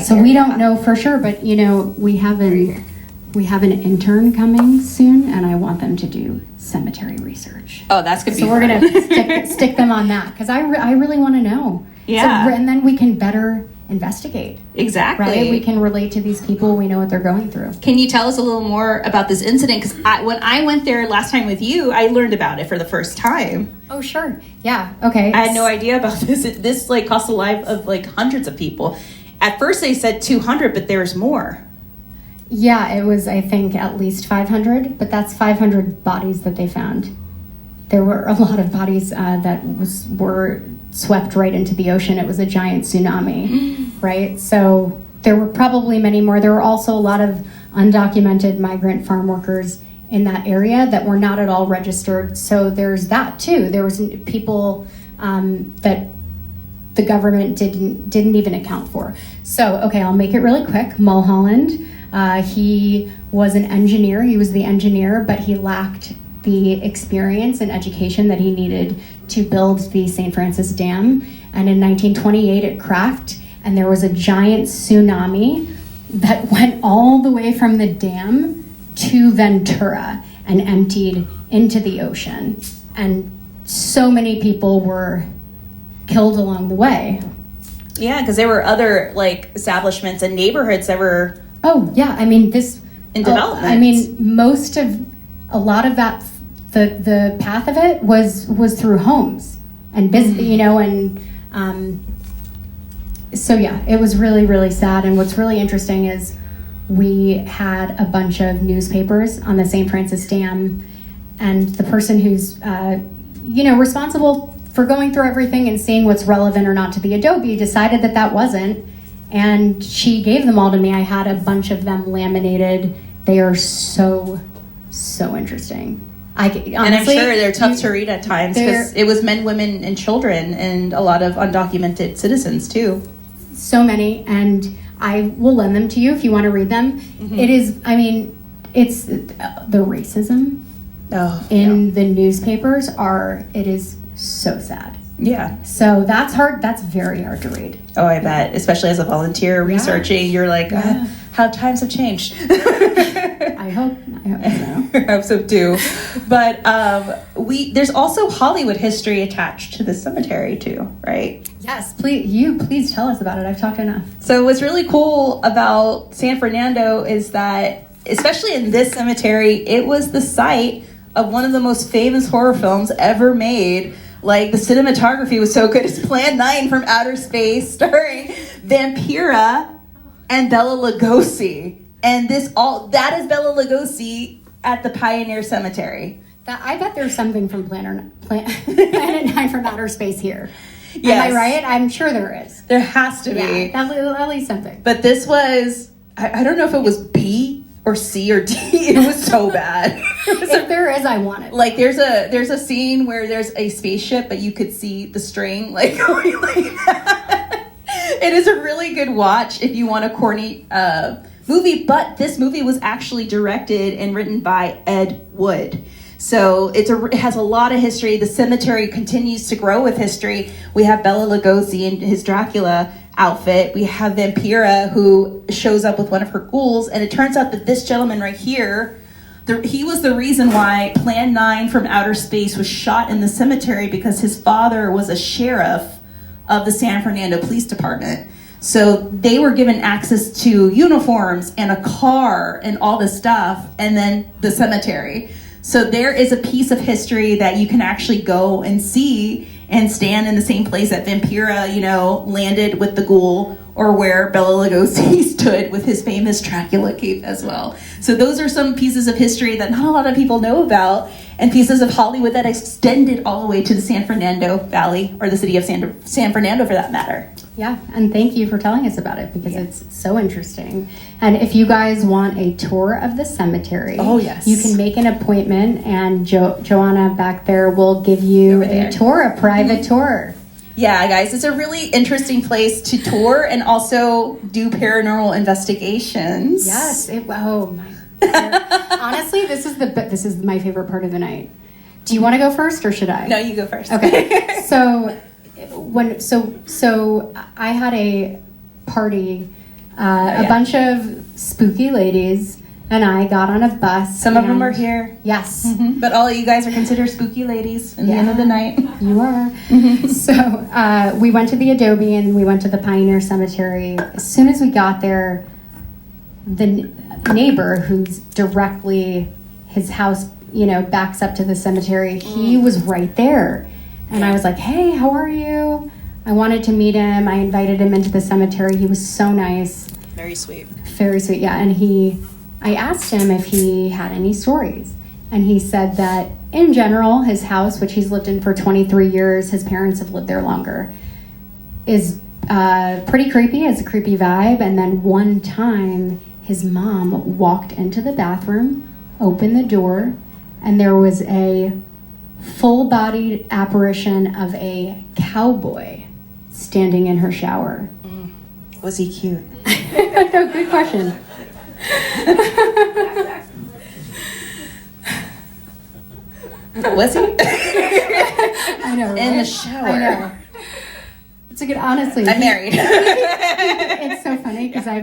So we don't know for sure, but we have an intern coming soon, and I want them to do cemetery research. Oh, that's gonna be so fun. We're gonna stick them on that because I really want to know. Yeah, and then we can better investigate. Exactly. Right? We can relate to these people. We know what they're going through. Can you tell us a little more about this incident? Because when I went there last time with you, I learned about it for the first time. Oh, sure. Yeah. Okay. I had no idea about this. This like cost the life of like hundreds of people. At first they said 200, but there's more. Yeah, it was, I think, at least 500, but that's 500 bodies that they found. There were a lot of bodies that were swept right into the ocean. It was a giant tsunami, right? So there were probably many more. There were also a lot of undocumented migrant farm workers in that area that were not at all registered. So there's that too. There was people that the government didn't even account for. So, okay, I'll make it really quick. Mulholland, he was an engineer. He was the engineer, but he lacked the experience and education that he needed to build the St. Francis Dam. And in 1928, it cracked, and there was a giant tsunami that went all the way from the dam to Ventura and emptied into the ocean. And so many people were killed along the way. Yeah, because there were other like establishments and neighborhoods that were. Oh yeah, I mean this in development. I mean a lot of that the path of it was through homes and business, you know, and so yeah, it was really, really sad. And what's really interesting is we had a bunch of newspapers on the St. Francis Dam, and the person who's responsible for going through everything and seeing what's relevant or not to the Adobe decided that wasn't, and she gave them all to me. I had a bunch of them laminated. They are so interesting. Honestly, and I'm sure they're tough to read at times because it was men, women, and children, and a lot of undocumented citizens too. So many, and I will lend them to you if you want to read them. Mm-hmm. It is, I mean, it's the racism in the newspapers it is so sad. Yeah. So that's hard. That's very hard to read. Oh, I bet. Especially as a volunteer researching, you're like, how times have changed. I hope so. I hope so too. But there's also Hollywood history attached to the cemetery too, right? Yes, please tell us about it. I've talked enough. So what's really cool about San Fernando is that, especially in this cemetery, it was the site of one of the most famous horror films ever made. Like, the cinematography was so good. It's Plan 9 from Outer Space, starring Vampira and Bela Lugosi. And that is Bela Lugosi at the Pioneer Cemetery. I bet there's something from Planet 9 from Outer Space here. Yes. Am I right? I'm sure there is. There has to be. Yeah, at least something. But this was, I don't know if it was B or C or D. It was so bad. If there is, I want it. Like, there's a scene where there's a spaceship, but you could see the string like going like that. It is a really good watch if you want a corny movie, but this movie was actually directed and written by Ed Wood. So it has a lot of history. The cemetery continues to grow with history. We have Bela Lugosi in his Dracula outfit. We have Vampira, who shows up with one of her ghouls, and it turns out that this gentleman right here, he was the reason why Plan 9 from Outer Space was shot in the cemetery, because his father was a sheriff of the San Fernando Police Department. So they were given access to uniforms and a car and all this stuff, and then the cemetery. So there is a piece of history that you can actually go and see and stand in the same place that Vampira, landed with the ghoul, or where Bela Lugosi stood with his famous Dracula cape as well. So those are some pieces of history that not a lot of people know about, and pieces of Hollywood that extended all the way to the San Fernando Valley, or the city of San Fernando for that matter. Yeah, and thank you for telling us about it, because it's so interesting. And if you guys want a tour of the cemetery, you can make an appointment, and Joanna back there will give you a tour, a private tour. Yeah, guys, it's a really interesting place to tour and also do paranormal investigations. Yes. Honestly, this is my favorite part of the night. Do you want to go first, or should I? No, you go first. Okay. So I had a party. A bunch of spooky ladies and I got on a bus. Some of them are here. Yes. Mm-hmm. But all of you guys are considered spooky ladies in the end of the night. You are. So we went to the Adobe and we went to the Pioneer Cemetery. As soon as we got there, the neighbor, who's directly, his house, backs up to the cemetery, he was right there. And I was like, hey, how are you? I wanted to meet him. I invited him into the cemetery. He was so nice. Very sweet. Very sweet, yeah. And I asked him if he had any stories. And he said that in general, his house, which he's lived in for 23 years, his parents have lived there longer, is pretty creepy, has a creepy vibe. And then one time, his mom walked into the bathroom, opened the door, and there was a full-bodied apparition of a cowboy standing in her shower. Was he cute? No, good question. Was he? I know, right? In the shower. I know. It's a good, honestly. I'm married. It's so funny because I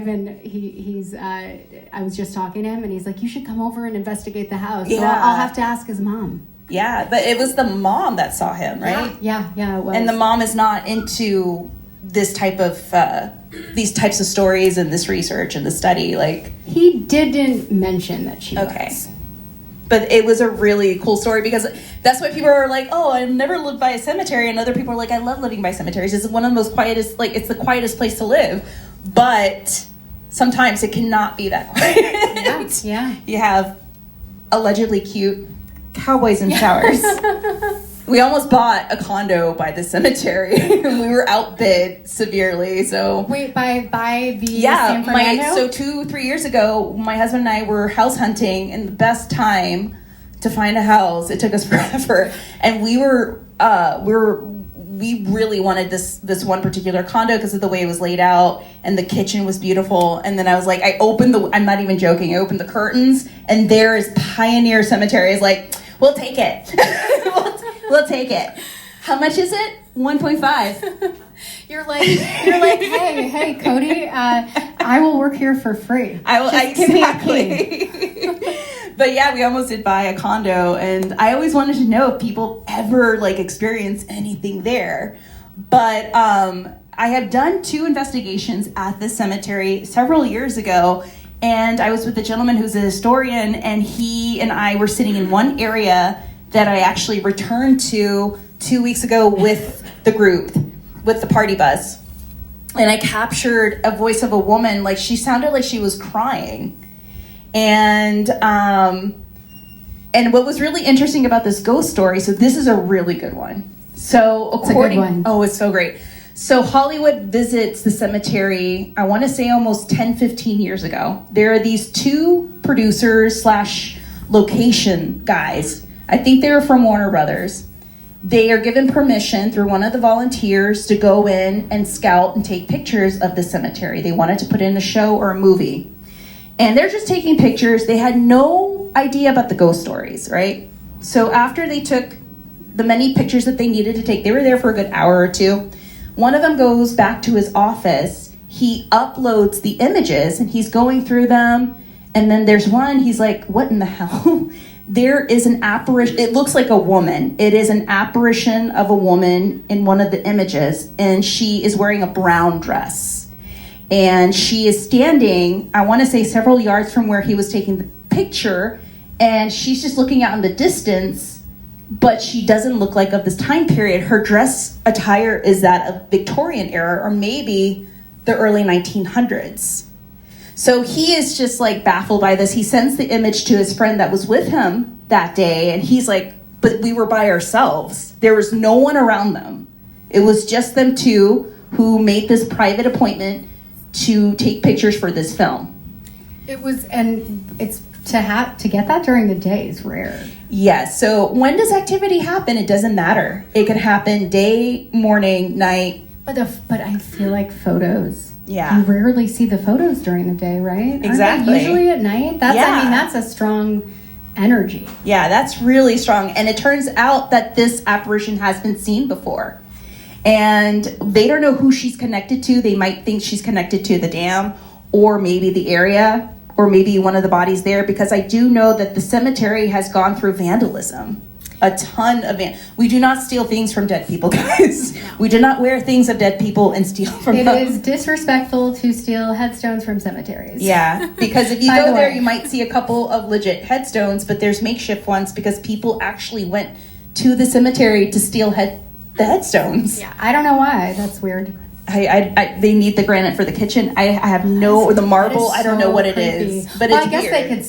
was just talking to him and he's like, you should come over and investigate the house. So Yeah. I'll have to ask his mom. Yeah, but it was the mom that saw him, right? Yeah, it was. And the mom is not into this type of these types of stories and this research and the study. Like, he didn't mention that she was. But it was a really cool story because that's why people are like, oh, I've never lived by a cemetery. And other people are like, I love living by cemeteries. It's one of the most quietest, like, it's the quietest place to live. But sometimes it cannot be that quiet. Yeah. You have allegedly cute cowboys in showers. We almost bought a condo by the cemetery. We were outbid severely. So wait, by the San Fernando? So 2-3 years ago, my husband and I were house hunting, and the best time to find a house. It took us forever, and we really wanted this one particular condo because of the way it was laid out, and the kitchen was beautiful. And then I was like, I'm not even joking. I opened the curtains, and there is Pioneer Cemetery. It's like, we'll take it. We'll take it. How much is it? 1.5. You're like, hey, Cody, I will work here for free. Give me a key. But yeah, we almost did buy a condo, and I always wanted to know if people ever like experience anything there. But I have done 2 investigations at this cemetery several years ago, and I was with a gentleman who's a historian, and he and I were sitting in one area that I actually returned to 2 weeks ago with the group, with the party bus. And I captured a voice of a woman, like she sounded like she was crying. And what was really interesting about this ghost story, so this is a really good one. So according, it's a good one. Oh, it's so great. So Hollywood visits the cemetery, I want to say almost 10-15 years ago. There are these 2 producers / location guys. I think they were from Warner Brothers. They are given permission through one of the volunteers to go in and scout and take pictures of the cemetery. They wanted to put in a show or a movie. And they're just taking pictures. They had no idea about the ghost stories, right? So after they took the many pictures that they needed to take, they were there for a good hour or 2. One of them goes back to his office. He uploads the images, and he's going through them. And then there's one, he's like, what in the hell? There is an apparition. It looks like a woman. It is an apparition of a woman in one of the images, and she is wearing a brown dress. And she is standing, I want to say several yards from where he was taking the picture, and she's just looking out in the distance, but she doesn't look like of this time period. Her dress attire is that of Victorian era, or maybe the early 1900s. So he is just like baffled by this. He sends the image to his friend that was with him that day, and he's like, but we were by ourselves. There was no one around them. It was just them 2 who made this private appointment to take pictures for this film. It was, and it's to get that during the day is rare. Yeah, so when does activity happen? It doesn't matter. It could happen day, morning, night. But I feel like photos. Yeah. You rarely see the photos during the day, right? Exactly. Aren't they usually at night? That's a strong energy. Yeah, that's really strong. And it turns out that this apparition has been seen before. And they don't know who she's connected to. They might think she's connected to the dam, or maybe the area, or maybe one of the bodies there, because I do know that the cemetery has gone through vandalism. A ton of we do not steal things from dead people, guys. No. We do not wear things of dead people and steal from them. It is disrespectful to steal headstones from cemeteries. Yeah, because if you go there, you might see a couple of legit headstones, but there's makeshift ones because people actually went to the cemetery to steal the headstones. Yeah, I don't know why. That's weird. They need the granite for the kitchen. I have or the marble. I don't know what it is, but it's I guess weird. they could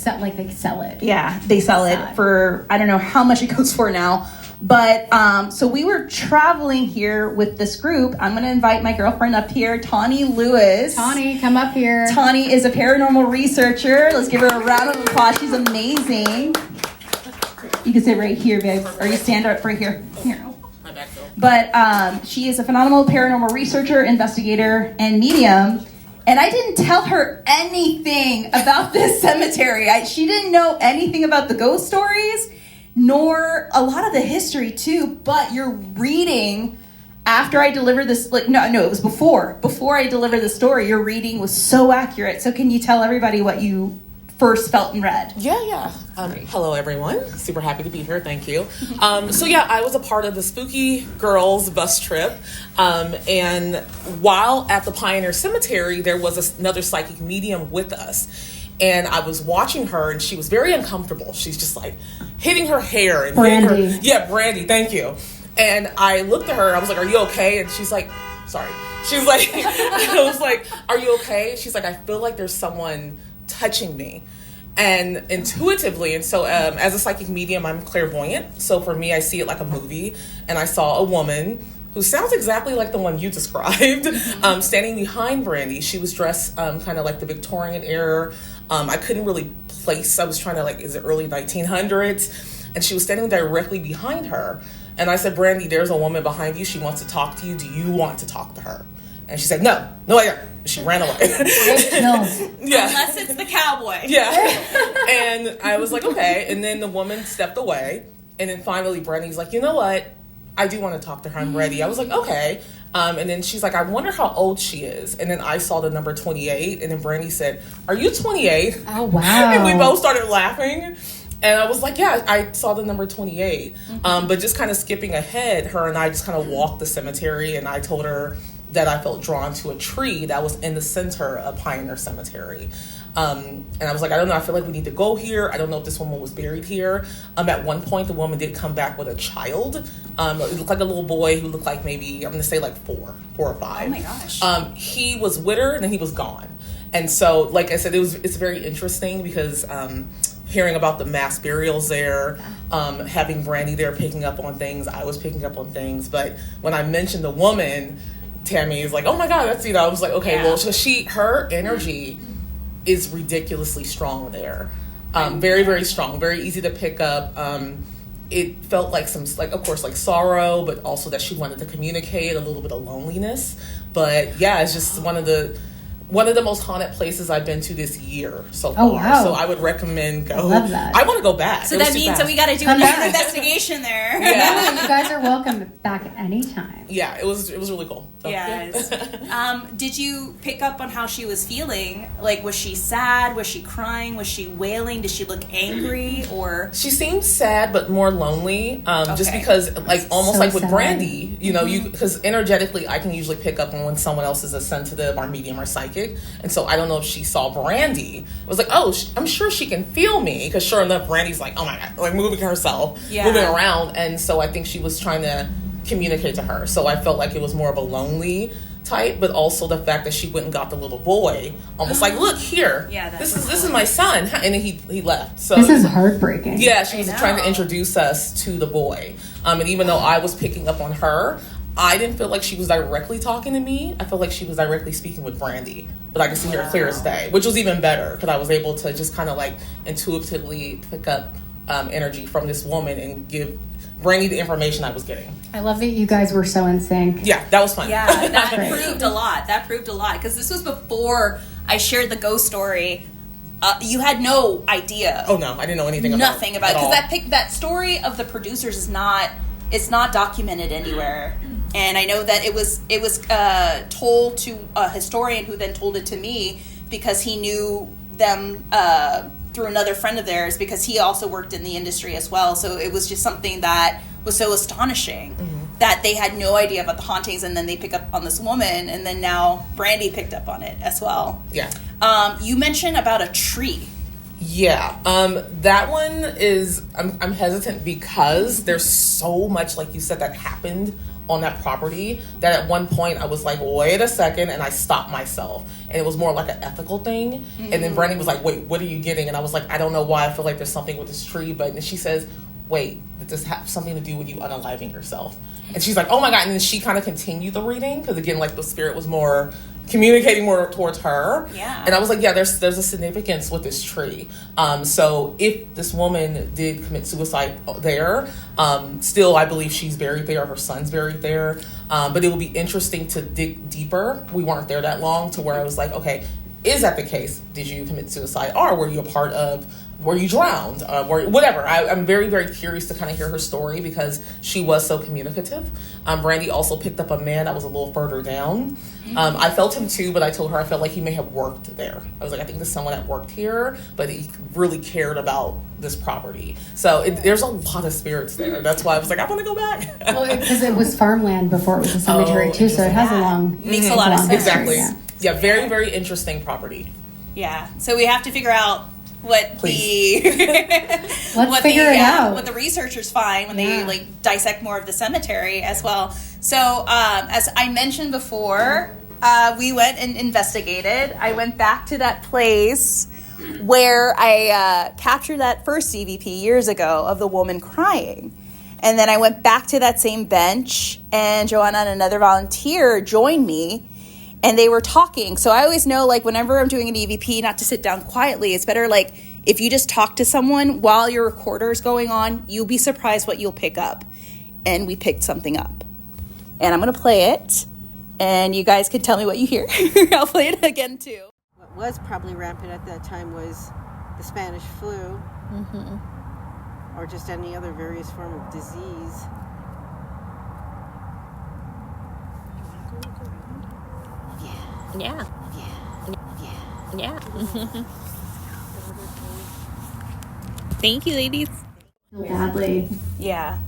sell it. Yeah, they sell it for, I don't know how much it goes for now. But so we were traveling here with this group. I'm going to invite my girlfriend up here, Tawny Lewis. Tawny, come up here. Tawny is a paranormal researcher. Let's give her a round of applause. She's amazing. You can sit right here, babe, or you stand up right here. Here. But she is a phenomenal paranormal researcher, investigator, and medium. And I didn't tell her anything about this cemetery. She didn't know anything about the ghost stories, nor a lot of the history too. But you're reading after I delivered this, it was before I delivered the story. Your reading was so accurate. So can you tell everybody what you first felt and read. Yeah. Hello, everyone. Super happy to be here. Thank you. I was a part of the Spooky Girls bus trip. And while at the Pioneer Cemetery, there was another psychic medium with us. And I was watching her, and she was very uncomfortable. She's just like hitting her hair. And Brandy. Brandy, thank you. And I looked at her, I was like, are you okay? And she's like, sorry. She's like, I was like, are you okay? She's like, I feel like there's someone touching me. And intuitively, and so as a psychic medium, I'm clairvoyant. So for me, I see it like a movie. And I saw a woman who sounds exactly like the one you described, standing behind Brandy. She was dressed kind of like the Victorian era. I couldn't really place. I was trying to like, is it early 1900s? And she was standing directly behind her. And I said, Brandy, there's a woman behind you. She wants to talk to you. Do you want to talk to her? And she said, no, I don't. She ran away. Yeah. Unless it's the cowboy. Yeah. And I was like, okay. And then the woman stepped away. And then finally, Brandy's like, you know what? I do want to talk to her. I'm ready. I was like, okay. And then she's like, I wonder how old she is. And then I saw the number 28. And then Brandy said, are you 28? Oh, wow. And we both started laughing. And I was like, yeah, I saw the number 28. But just kind of skipping ahead, her and I just kind of walked the cemetery. And I told her that I felt drawn to a tree that was in the center of Pioneer Cemetery. And I was like, I don't know, I feel like we need to go here. I don't know if this woman was buried here. At one point, the woman did come back with a child. It looked like a little boy who looked like maybe, I'm going to say like four or five. Oh my gosh. He was with her and then he was gone. And so, like I said, it's very interesting because hearing about the mass burials there, having Brandy there picking up on things, I was picking up on things. But when I mentioned the woman, Tammy is like, oh my God, that's, I was like, okay, well, so her energy is ridiculously strong there. Very, very strong, very easy to pick up. It felt like of course, sorrow, but also that she wanted to communicate, a little bit of loneliness. But yeah, it's just one of the most haunted places I've been to this year so far. Oh, wow. So I would recommend go. I love that. I want to go back. So that means that we got to do another investigation there. Yeah. You guys are welcome back anytime. Yeah, it was really cool. So, yes. Did you pick up on how she was feeling? Like, was she sad? Was she crying? Was she wailing? Did she look angry? Or she seemed sad but more lonely, just because almost So like with sad. Brandy, because energetically I can usually pick up on when someone else is a sensitive or medium or psychic. And so I don't know if she saw Brandy. It was like, oh, I'm sure she can feel me, because sure enough, Brandy's like, oh my God, like moving herself, moving around. And so I think she was trying to communicate to her. So I felt like it was more of a lonely type, but also the fact that she went and got the little boy, almost like, look here, this is my son, and then he left. So this is heartbreaking. Yeah, she was trying to introduce us to the boy, and even though I was picking up on her, I didn't feel like she was directly talking to me. I felt like she was directly speaking with Brandy, but I could see her clear as day, which was even better because I was able to just kind of intuitively pick up energy from this woman and give Brandy the information I was getting. I love that you guys were so in sync. Yeah, that was fun. Yeah, that proved a lot. That proved a lot, because this was before I shared the ghost story. You had no idea. Oh no, I didn't know anything about it. Nothing about it, because that story of the producers is not documented anywhere. And I know that it was told to a historian who then told it to me, because he knew them through another friend of theirs, because he also worked in the industry as well. So it was just something that was so astonishing that they had no idea about the hauntings, and then they pick up on this woman, and then now Brandy picked up on it as well. Yeah. You mentioned about a tree. Yeah, that one is, I'm hesitant because there's so much, like you said, that happened on that property that at one point I was like, wait a second, and I stopped myself, and it was more like an ethical thing. And then Brandy was like, wait, what are you getting? And I was like, I don't know why I feel like there's something with this tree, but then she says, wait, did this have something to do with you unaliving yourself? And she's like, oh my God. And then she kind of continued the reading, because again, the spirit was more communicating more towards her. Yeah. And I was like, yeah, there's a significance with this tree. So if this woman did commit suicide there, still I believe she's buried there, her son's buried there. But it will be interesting to dig deeper. We weren't there that long, to where I was like, okay, is that the case? Did you commit suicide, or were you a part of were you drowned? Or whatever. I'm very, very curious to kind of hear her story because she was so communicative. Brandy also picked up a man that was a little further down. I felt him too, but I told her I felt like he may have worked there. I was like, I think there's someone that worked here, but he really cared about this property. So there's a lot of spirits there. That's why I was like, I want to go back. Well, because it was farmland before it was a cemetery too, so it has a long... Makes a lot of sense. Exactly. Yeah, very, very interesting property. Yeah. So we have to figure out what Let's figure it out. what the researchers find when they like dissect more of the cemetery as well. So as I mentioned before, we went and investigated. I went back to that place where I captured that first EVP years ago of the woman crying. And then I went back to that same bench, and Joanna and another volunteer joined me. And they were talking. So I always know, like, whenever I'm doing an EVP, not to sit down quietly. It's better, like, if you just talk to someone while your recorder is going on, you'll be surprised what you'll pick up. And we picked something up. And I'm going to play it. And you guys can tell me what you hear. I'll play it again, too. What was probably rampant at that time was the Spanish flu. Or just any other various form of disease. Yeah. Thank you, ladies. Badly. Yeah.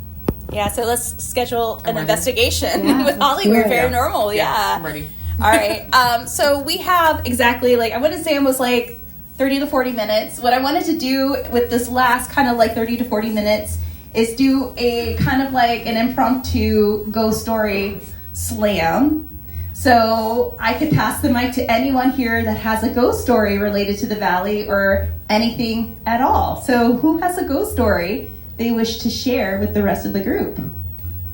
Yeah, so let's schedule an investigation with Hollyweird Paranormal. Yeah. I'm ready. All right. So we have exactly, like, I wouldn't say almost like 30 to 40 minutes. What I wanted to do with this last kind of like 30 to 40 minutes is do a kind of like an impromptu ghost story slam. So I could pass the mic to anyone here that has a ghost story related to the valley or anything at all. So who has a ghost story they wish to share with the rest of the group?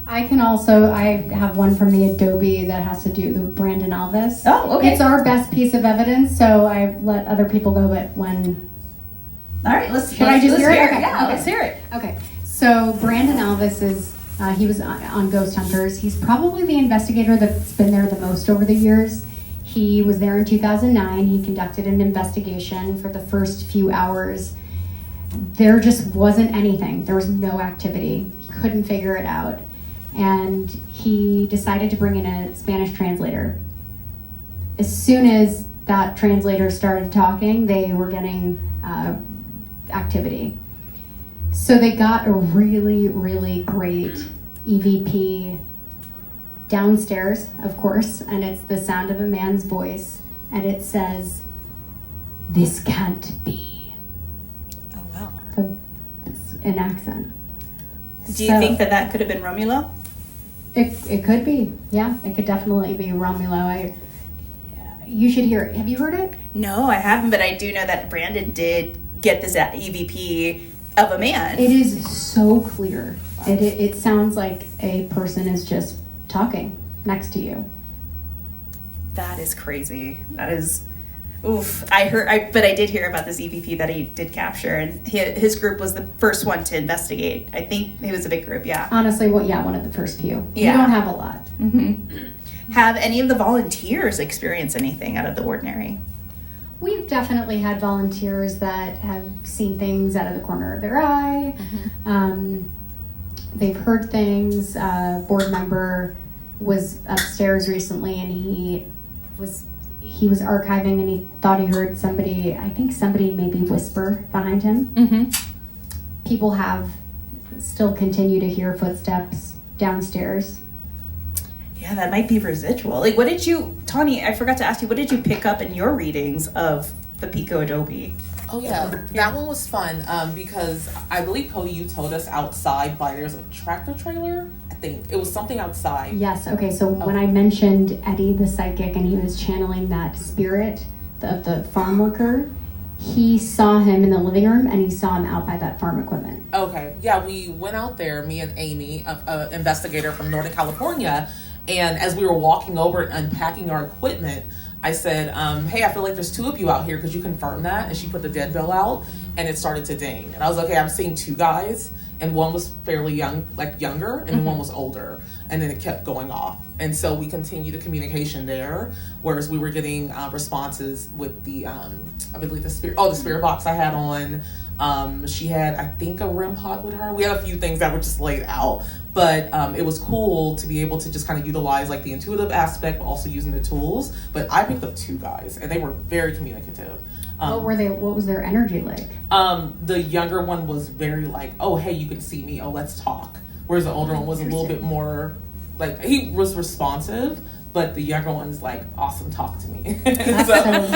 I have one from the Adobe that has to do with Brandon Elvis. Oh, okay. It's our best piece of evidence, so I let other people go, but when... All right, let's hear it? Okay. Yeah, let's hear it. Okay, so Brandon Elvis is... he was on Ghost Hunters. He's probably the investigator that's been there the most over the years. He was there in 2009. He conducted an investigation for the first few hours. There just wasn't anything. There was no activity. He couldn't figure it out. And he decided to bring in a Spanish translator. As soon as that translator started talking, they were getting activity. So they got a really, really great EVP downstairs, of course, and it's the sound of a man's voice, and it says, "This can't be." Oh, wow. An accent. Do you think that could have been Romulo? It could be. Yeah, it could definitely be Romulo. You should hear it. Have you heard it? No, I haven't, but I do know that Brandon did get this EVP of a man. It is so clear. It sounds like a person is just talking next to you. That is crazy. That is, oof. But I did hear about this EVP that he did capture, and his group was the first one to investigate. I think it was a big group, yeah. Honestly, one of the first few. Yeah. You don't have a lot. Mm-hmm. Have any of the volunteers experienced anything out of the ordinary? We've definitely had volunteers that have seen things out of the corner of their eye. They've heard things. A board member was upstairs recently, and he was archiving, and he thought he heard somebody maybe whisper behind him. People have still continue to hear footsteps downstairs. Yeah, that might be residual. Like, what did you, Tawny, I forgot to ask you, what did you pick up in your readings of the Pico Adobe? Oh, yeah. That one was fun because I believe, Cody, you told us outside there's a tractor trailer. I think it was something outside. Yes. Okay. So when I mentioned Eddie, the psychic, and he was channeling that spirit of the farm worker, he saw him in the living room, and he saw him out by that farm equipment. Okay. Yeah, we went out there, me and Amy, an investigator from Northern California, and as we were walking over and unpacking our equipment, I said, hey, I feel like there's two of you out here. Could you confirm that? And she put the dead bell out, and it started to ding. And I was like, okay, I'm seeing two guys, and one was fairly young, like younger, and one was older. And then it kept going off. And so we continued the communication there, whereas we were getting responses with the, I believe the spirit box I had on. She had, I think, a REM pod with her. We had a few things that were just laid out, but it was cool to be able to just kind of utilize like the intuitive aspect, but also using the tools. But I picked up 2 guys, and they were very communicative. What was their energy like? The younger one was very like, oh, hey, you can see me. Oh, let's talk. Whereas the older one was a little bit more like, he was responsive, but the younger one's like, awesome, talk to me. So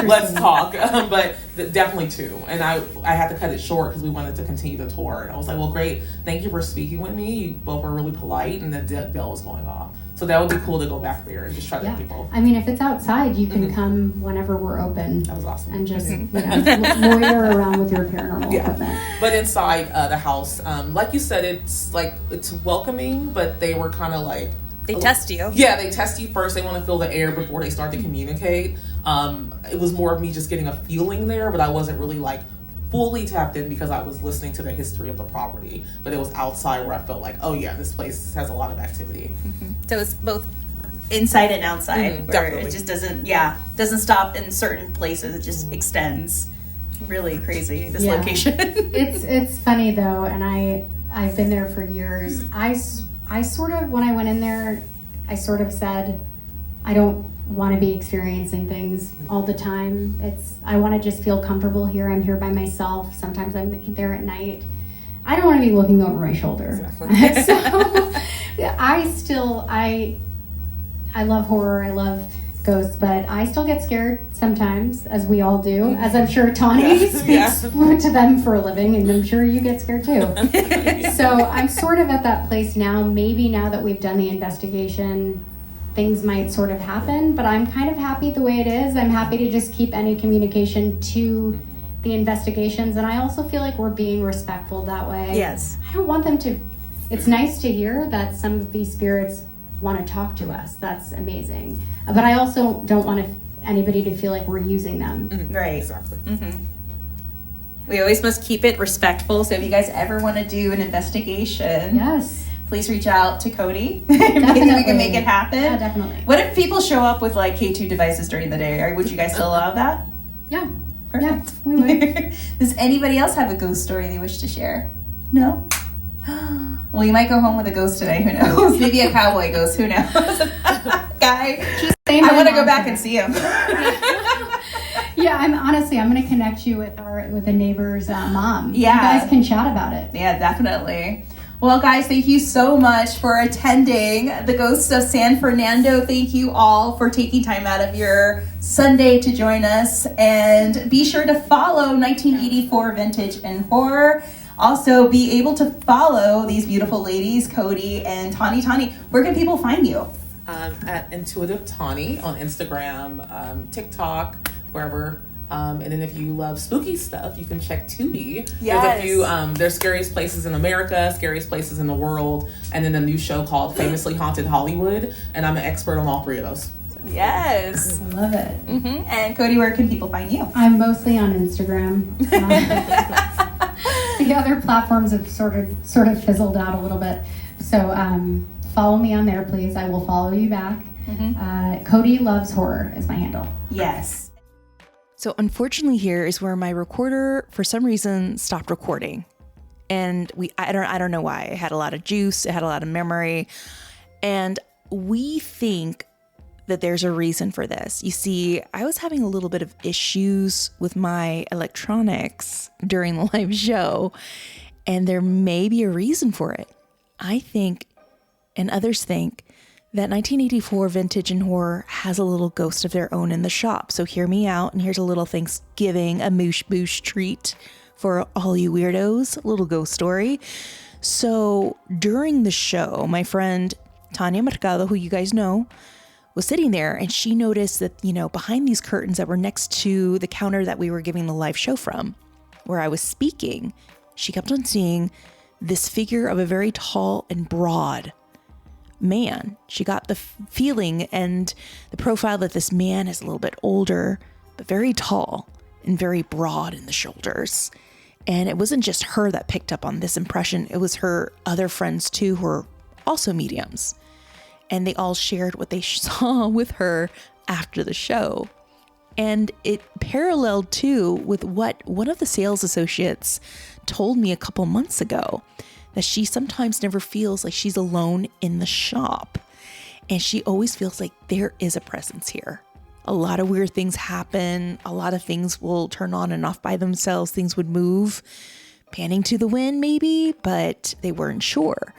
let's talk. But definitely 2. And I had to cut it short because we wanted to continue the tour. And I was like, well, great. Thank you for speaking with me. You both were really polite, and the bell was going off. So that would be cool to go back there and just try to get people. I mean, if it's outside, you can come whenever we're open. That was awesome. And just loiter around with your paranormal equipment. But inside the house, like you said, it's welcoming, but they were kind of like, They test you. Yeah, they test you first. They want to feel the air before they start to communicate. It was more of me just getting a feeling there, but I wasn't really like fully tapped in because I was listening to the history of the property. But it was outside where I felt like, oh yeah, this place has a lot of activity. So it's both inside and outside. Where definitely. it just doesn't stop in certain places. It just extends. Really crazy, this location. It's funny though, and I've been there for years. I sort of, when I went in there, I sort of said, I don't want to be experiencing things all the time. I want to just feel comfortable here. I'm here by myself. Sometimes I'm there at night. I don't want to be looking over my shoulder. Exactly. So I love horror. I love ghosts, but I still get scared sometimes, as we all do, as I'm sure Tawny speaks to them for a living, and I'm sure you get scared too. So I'm sort of at that place now. Maybe now that we've done the investigation, things might sort of happen, but I'm kind of happy the way it is. I'm happy to just keep any communication to the investigations, and I also feel like we're being respectful that way. Yes. I don't want them to. It's nice to hear that some of these spirits want to talk to us. That's amazing. But I also don't want anybody to feel like we're using them. Right. Exactly. We always must keep it respectful. So if you guys ever want to do an investigation, Yes. please reach out to Cody. Maybe we can make it happen. Yeah, definitely. What if people show up with like K2 devices during the day? Or would you guys still allow that? Yeah. Perfect. Yeah, we would. Does anybody else have a ghost story they wish to share? No? Well, you might go home with a ghost today. Who knows? Maybe a cowboy ghost. Who knows? Guy, I want to go back and see him. Yeah, I'm going to connect you with the neighbor's mom. Yeah. You guys can chat about it. Yeah, definitely. Well, guys, thank you so much for attending the Ghosts of San Fernando. Thank you all for taking time out of your Sunday to join us. And be sure to follow 1984 Vintage and Horror. Also, be able to follow these beautiful ladies, Cody and Tawny. Tawny, where can people find you? At Intuitive Tawny on Instagram, TikTok, wherever. And then if you love spooky stuff, you can check Tubi. Yes. There's a few, there's Scariest Places in America, Scariest Places in the World, and then a new show called Famously Haunted Hollywood, and I'm an expert on all 3 of those. Yes. I love it. And Cody, where can people find you? I'm mostly on Instagram. The other platforms have sort of fizzled out a little bit. So follow me on there, please. I will follow you back. Cody Loves Horror is my handle. Yes. So unfortunately, here is where my recorder, for some reason, stopped recording, and I don't know why. It had a lot of juice, it had a lot of memory, and we think that there's a reason for this. You see, I was having a little bit of issues with my electronics during the live show, and there may be a reason for it. I think, and others think, that 1984 Vintage and Horror has a little ghost of their own in the shop. So hear me out, and here's a little Thanksgiving, a moosh boosh treat for all you weirdos, a little ghost story. So during the show, my friend Tanya Mercado, who you guys know, was sitting there, and she noticed that, behind these curtains that were next to the counter that we were giving the live show from, where I was speaking, she kept on seeing this figure of a very tall and broad man. She got the feeling and the profile that this man is a little bit older, but very tall and very broad in the shoulders. And it wasn't just her that picked up on this impression. It was her other friends too, who were also mediums. And they all shared what they saw with her after the show. And it paralleled too with what one of the sales associates told me a couple months ago, that she sometimes never feels like she's alone in the shop. And she always feels like there is a presence here. A lot of weird things happen. A lot of things will turn on and off by themselves. Things would move, panning to the wind maybe, but they weren't sure.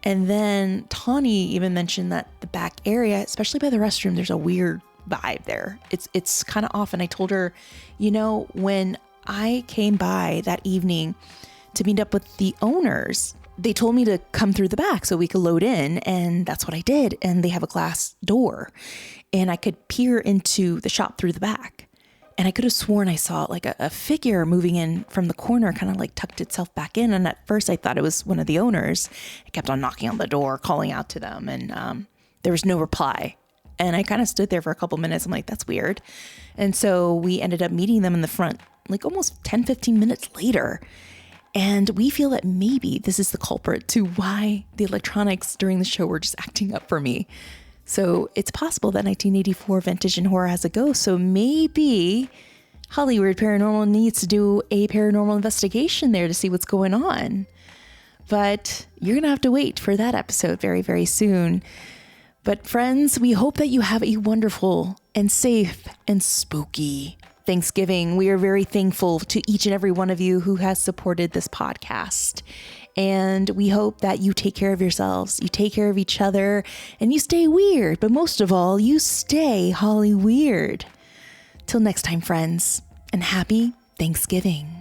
And then Tawny even mentioned that the back area, especially by the restroom, there's a weird vibe there. It's kind of off. And I told her, when I came by that evening to meet up with the owners, they told me to come through the back so we could load in. And that's what I did. And they have a glass door and I could peer into the shop through the back. And I could have sworn I saw like a figure moving in from the corner, kind of like tucked itself back in. And at first I thought it was one of the owners. I kept on knocking on the door, calling out to them, and there was no reply. And I kind of stood there for a couple minutes. I'm like, that's weird. And so we ended up meeting them in the front, like almost 10, 15 minutes later. And we feel that maybe this is the culprit to why the electronics during the show were just acting up for me. So it's possible that 1984 Vintage and Horror has a ghost. So maybe Hollyweird Paranormal needs to do a paranormal investigation there to see what's going on. But you're going to have to wait for that episode very, very soon. But friends, we hope that you have a wonderful and safe and spooky Thanksgiving. We are very thankful to each and every one of you who has supported this podcast. And we hope that you take care of yourselves, you take care of each other, and you stay weird. But most of all, you stay Hollyweird. Till next time, friends, and happy Thanksgiving.